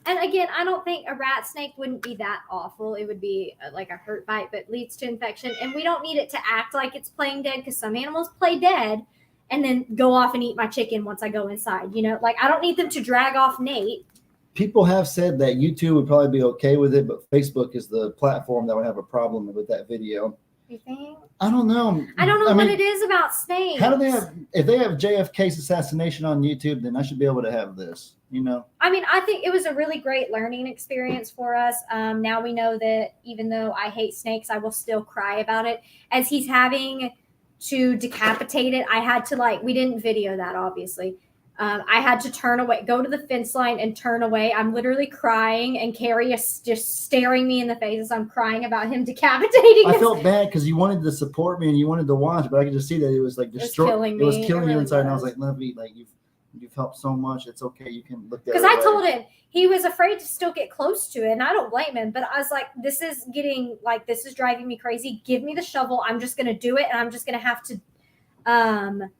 And again, I don't think a rat snake wouldn't be that awful. It would be like a hurt bite, but leads to infection. And we don't need it to act like it's playing dead, because some animals play dead and then go off and eat my chicken once I go inside. You know, like I don't need them to drag off Nate. People have said that YouTube would probably be okay with it, but Facebook is the platform that would have a problem with that video. You think? I don't know. I don't know what it is about snakes. How do they have? If they have JFK's assassination on YouTube, then I should be able to have this. You know. I mean, I think it was a really great learning experience for us. Now we know that even though I hate snakes, I will still cry about it. As he's having to decapitate it, I had to we didn't video that, obviously. I had to turn away, go to the fence line and turn away. I'm literally crying, and Carrie is just staring me in the face as I'm crying about him decapitating. I felt bad because you wanted to support me and you wanted to watch, but I could just see that it was like destroying. It was killing you inside, and I was like, "Lovey, like you've helped so much. It's okay. You can look at." Because I told him he was afraid to still get close to it, and I don't blame him. But I was like, "This is driving me crazy. Give me the shovel. I'm just gonna do it, and I'm just gonna have to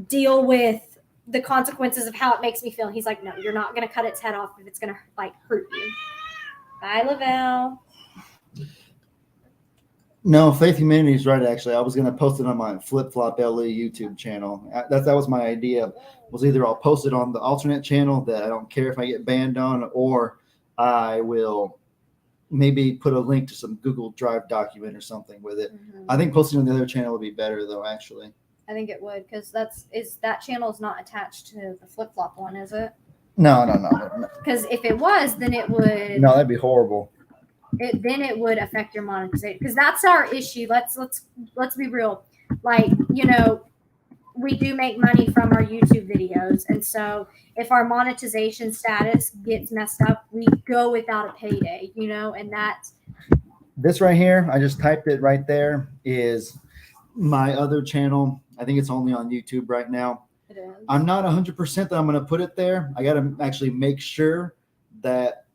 deal with the consequences of how it makes me feel." He's like, "No, you're not gonna cut its head off if it's gonna hurt you." Bye, Lavelle. No, Faith Humanity is right. Actually, I was going to post it on my Flip Flop LE YouTube channel. That was my idea. Was either I'll post it on the alternate channel that I don't care if I get banned on, or I will maybe put a link to some Google Drive document or something with it. Mm-hmm. I think posting on the other channel would be better, though. Actually, I think it would, because that channel is not attached to the Flip Flop one, is it? No. Because if it was, then it would. No, that'd be horrible. Then it would affect your monetization, because that's our issue. Let's be real. we do make money from our YouTube videos. And so if our monetization status gets messed up, we go without a payday, and that's This right here, I just typed it right there, is my other channel. I think it's only on YouTube right now. it is. I'm not 100% that I'm going to put it there. I got to actually make sure that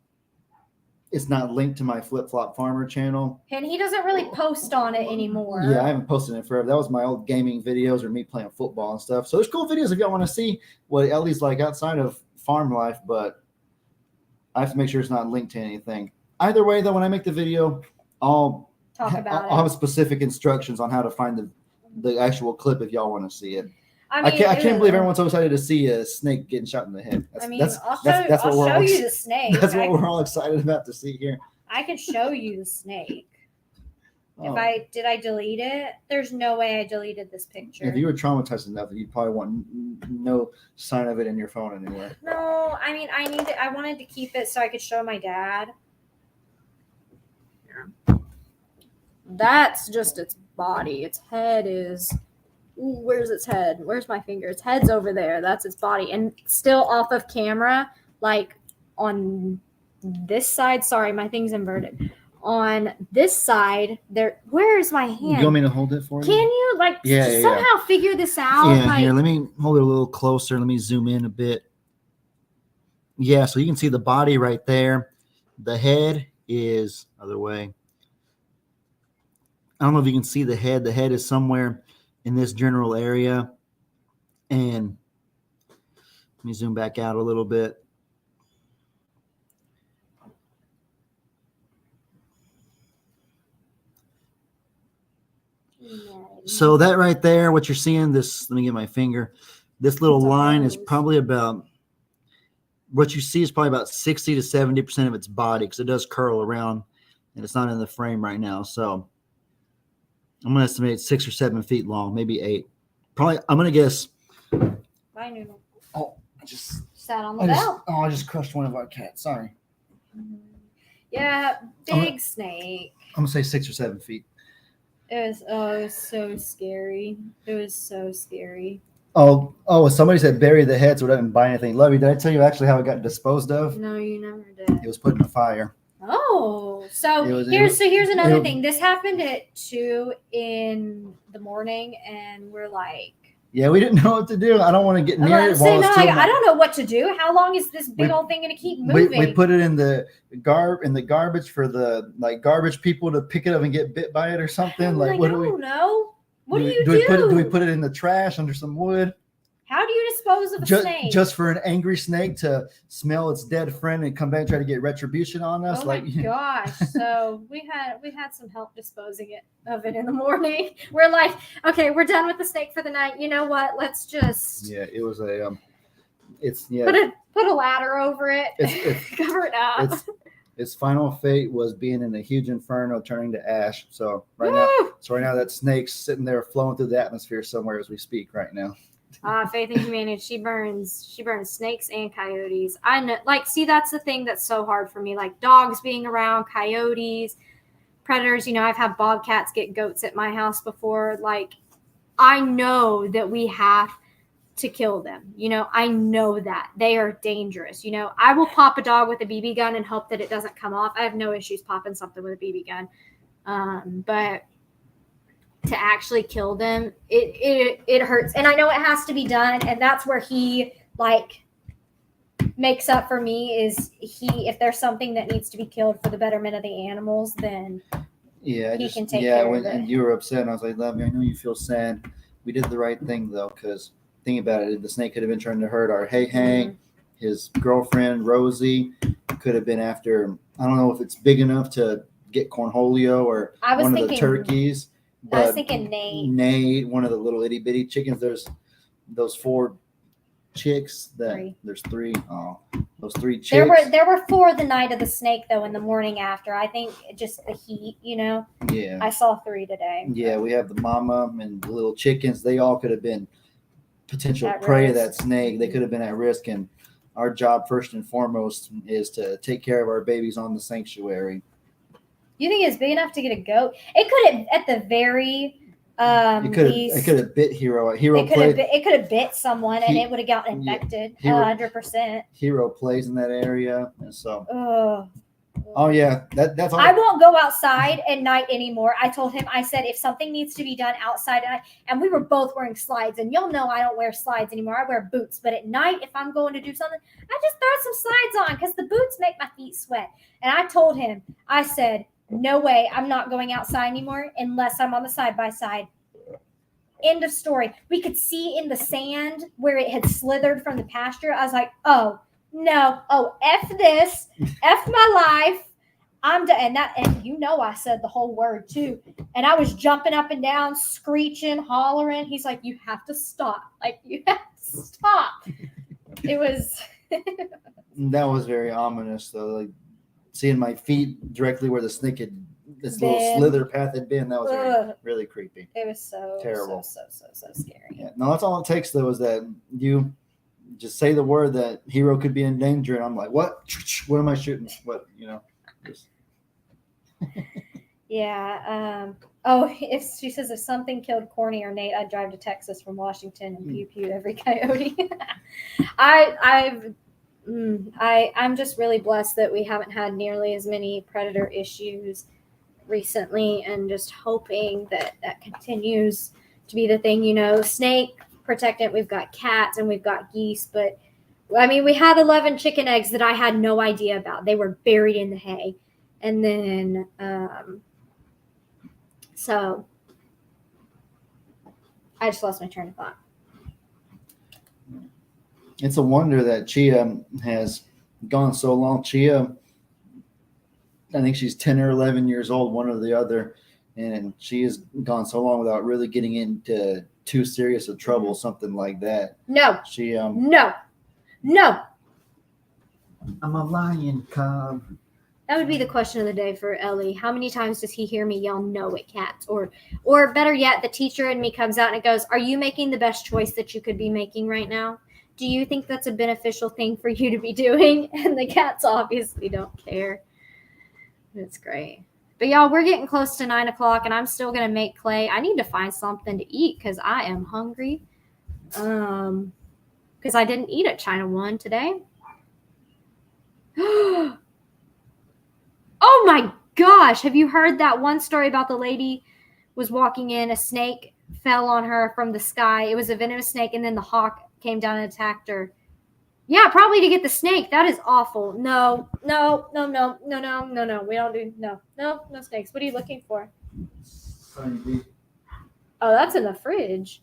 it's not linked to my Flip Flop Farmer channel. And he doesn't really post on it anymore. Yeah, I haven't posted it forever. That was my old gaming videos or me playing football and stuff. So there's cool videos if y'all want to see what Ellie's like outside of farm life, but I have to make sure it's not linked to anything. Either way, though, when I make the video, I'll have specific instructions on how to find the actual clip if y'all want to see it. I can't believe everyone's so excited to see a snake getting shot in the head. I'll show you the snake. That's what we're all excited about to see here. I could show you the snake. Oh. Did I delete it? There's no way I deleted this picture. If you were traumatized enough, you'd probably want no sign of it in your phone anywhere. No, I mean I wanted to keep it so I could show my dad. Yeah. That's just its body. Its head is. Ooh, where's its head? Where's my finger? Its head's over there. That's its body. And still off of camera, like on this side. Sorry, my thing's inverted. On this side, there. Where's my hand? You want me to hold it for you? Can you somehow figure this out? Yeah, here. Let me hold it a little closer. Let me zoom in a bit. Yeah, so you can see the body right there. The head is other way. I don't know if you can see the head. The head is somewhere in this general area. And let me zoom back out a little bit. So that right there, what you're seeing, let me get my finger. This little line is probably about, what you see is probably about 60 to 70% of its body, because it does curl around and it's not in the frame right now. So I'm going to estimate 6 or 7 feet long, maybe 8. Probably, I'm going to guess. Bye, Noodle. Oh, I just sat on the bell. I just crushed one of our cats. Sorry. Yeah, big snake. I'm going to say 6 or 7 feet. It was so scary. It was so scary. Oh, somebody said bury the head so we didn't buy anything. Lovey, did I tell you actually how it got disposed of? No, you never did. It was put in the fire. Oh, here's another thing. This happened at 2 in the morning, and we're like, yeah, we didn't know what to do. I don't want to get near it. I don't know what to do. How long is this big old thing going to keep moving? We put it in the garbage for the garbage people to pick it up and get bit by it or something. I don't know. What do you do? Do we put it in the trash under some wood? How do you dispose of a snake? Just for an angry snake to smell its dead friend and come back and try to get retribution on us? Oh my gosh! So we had some help disposing of it in the morning. We're like, okay, we're done with the snake for the night. You know what? Let's just it was a put a ladder over it, cover it up. Its final fate was being in a huge inferno, turning to ash. So right now that snake's sitting there flowing through the atmosphere somewhere as we speak right now. Faith in Humanity. She burns snakes and coyotes. I know, that's the thing that's so hard for me. Like dogs being around, coyotes, predators. I've had bobcats get goats at my house before. Like, I know that we have to kill them. I know that they are dangerous. I will pop a dog with a BB gun and hope that it doesn't come off. I have no issues popping something with a BB gun. But to actually kill them, it hurts. And I know it has to be done. And that's where he makes up for me is if there's something that needs to be killed for the betterment of the animals, then he can take care of it. And you were upset and I was like, Love, I know you feel sad. We did the right thing though, because think about it, the snake could have been trying to hurt our Hank, his girlfriend Rosie, could have been after, I don't know if it's big enough to get Cornholio or one of the turkeys. I was thinking Nate, one of the little itty bitty chickens. There's those 4 chicks. There's 3. Oh, those 3 chicks. There were 4 the night of the snake though. In the morning after, I think just the heat. Yeah. I saw 3 today. Yeah, we have the mama and the little chickens. They all could have been potential prey of that snake. They could have been at risk, and our job first and foremost is to take care of our babies on the sanctuary. You think it's big enough to get a goat? It could have, at the very It could have bit Hero. Hero It could have bit someone and He- it would have gotten yeah, infected. Hero- 100%. Hero plays in that area, and so. Ugh. Oh yeah, that's all. I won't go outside at night anymore. I told him, I said, if something needs to be done outside at night, and we were both wearing slides, and y'all know I don't wear slides anymore. I wear boots. But at night, if I'm going to do something, I just throw some slides on because the boots make my feet sweat. And I told him, I said, no way, I'm not going outside anymore unless I'm on the side-by-side. End of story. We could see in the sand where it had slithered from the pasture. I was like, oh, no. Oh, F this. F my life. I'm done. And you know I said the whole word too. And I was jumping up and down, screeching, hollering. He's like, you have to stop. Like, you have to stop. It was That was very ominous though. Like seeing my feet directly where the snake had this little Been. slither path had been, that was Ugh. really creepy. It was so Terrible. so scary. Yeah. No, that's all it takes though, is that you just say the word that Hero could be in danger, and I'm like, what? What am I shooting? What, just Yeah. If she says if something killed Corny or Nate, I'd drive to Texas from Washington and pew pew every coyote. I'm just really blessed that we haven't had nearly as many predator issues recently, and just hoping that continues to be the thing. Snake protectant. We've got cats and we've got geese, but I mean, we had 11 chicken eggs that I had no idea about. They were buried in the hay. And then, so I just lost my train of thought. it's a wonder that Chia has gone so long. Chia, I think she's 10 or 11 years old, one or the other, and she has gone so long without really getting into too serious of trouble, something like that. No. She No. I'm a lion cub. That would be the question of the day for Ellie. How many times does he hear me yell no at cats? Or better yet, the teacher in me comes out and it goes, are you making the best choice that you could be making right now? Do you think that's a beneficial thing for you to be doing? And the cats obviously don't care. It's great. But y'all, we're getting close to 9 o'clock and I'm still going to make clay. I need to find something to eat because I am hungry. Because I didn't eat at China One today. Oh my gosh. Have you heard that one story about the lady was walking in, a snake fell on her from the sky. It was a venomous snake, and then the hawk came down and attacked her. Yeah, probably to get the snake. That is awful. No. We don't do no snakes. What are you looking for? Oh, that's in the fridge.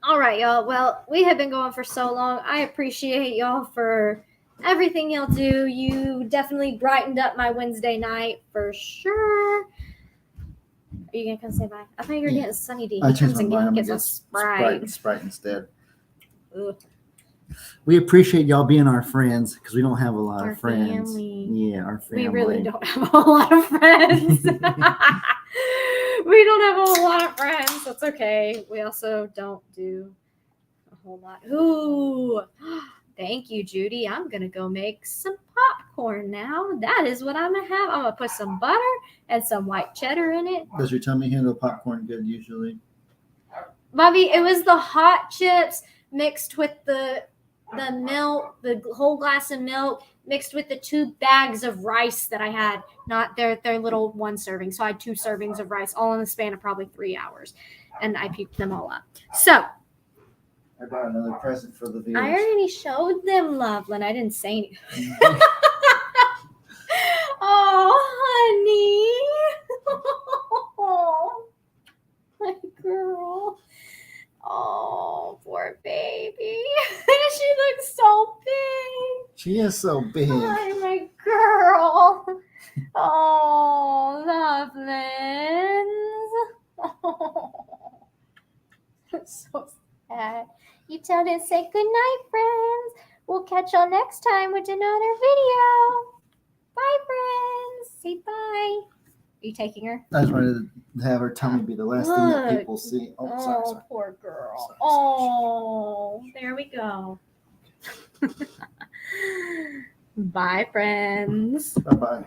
All right, y'all. Well, we have been going for so long. I appreciate y'all for everything y'all do. You definitely brightened up my Wednesday night for sure. Are you gonna come say bye? I thought you were getting Sunny D. I changed my mind. I'm gonna get Sprite instead. Ugh. We appreciate y'all being our friends because we don't have a lot Our of friends. family. Yeah, our family. We really don't have a whole lot of friends. We don't have a whole lot of friends. That's okay. We also don't do a whole lot. Ooh, thank you, Judy. I'm going to go make some popcorn now. That is what I'm going to have. I'm going to put some butter and some white cheddar in it. Does your tummy handle popcorn good usually? Bobby, it was the hot chips mixed with the milk, the whole glass of milk, mixed with the 2 bags of rice that I had. Not their little 1 serving. So I had 2 servings of rice, all in the span of probably 3 hours. And I puked them all up. So I bought another present for the viewers. I already showed them, Loveland. I didn't say anything. Oh, honey. Oh, my girl. Oh, poor baby. She looks so big. She is so big. Hi, my girl. Oh, Loveland. Oh, that's so sad. You tell them, say good night, friends. We'll catch y'all next time with another video. Bye, friends. Say bye. Are you taking her? I just wanted to have her tummy be the last thing that people see. Oh, sorry. Poor girl. Sorry. Oh, there we go. Bye, friends. Bye-bye.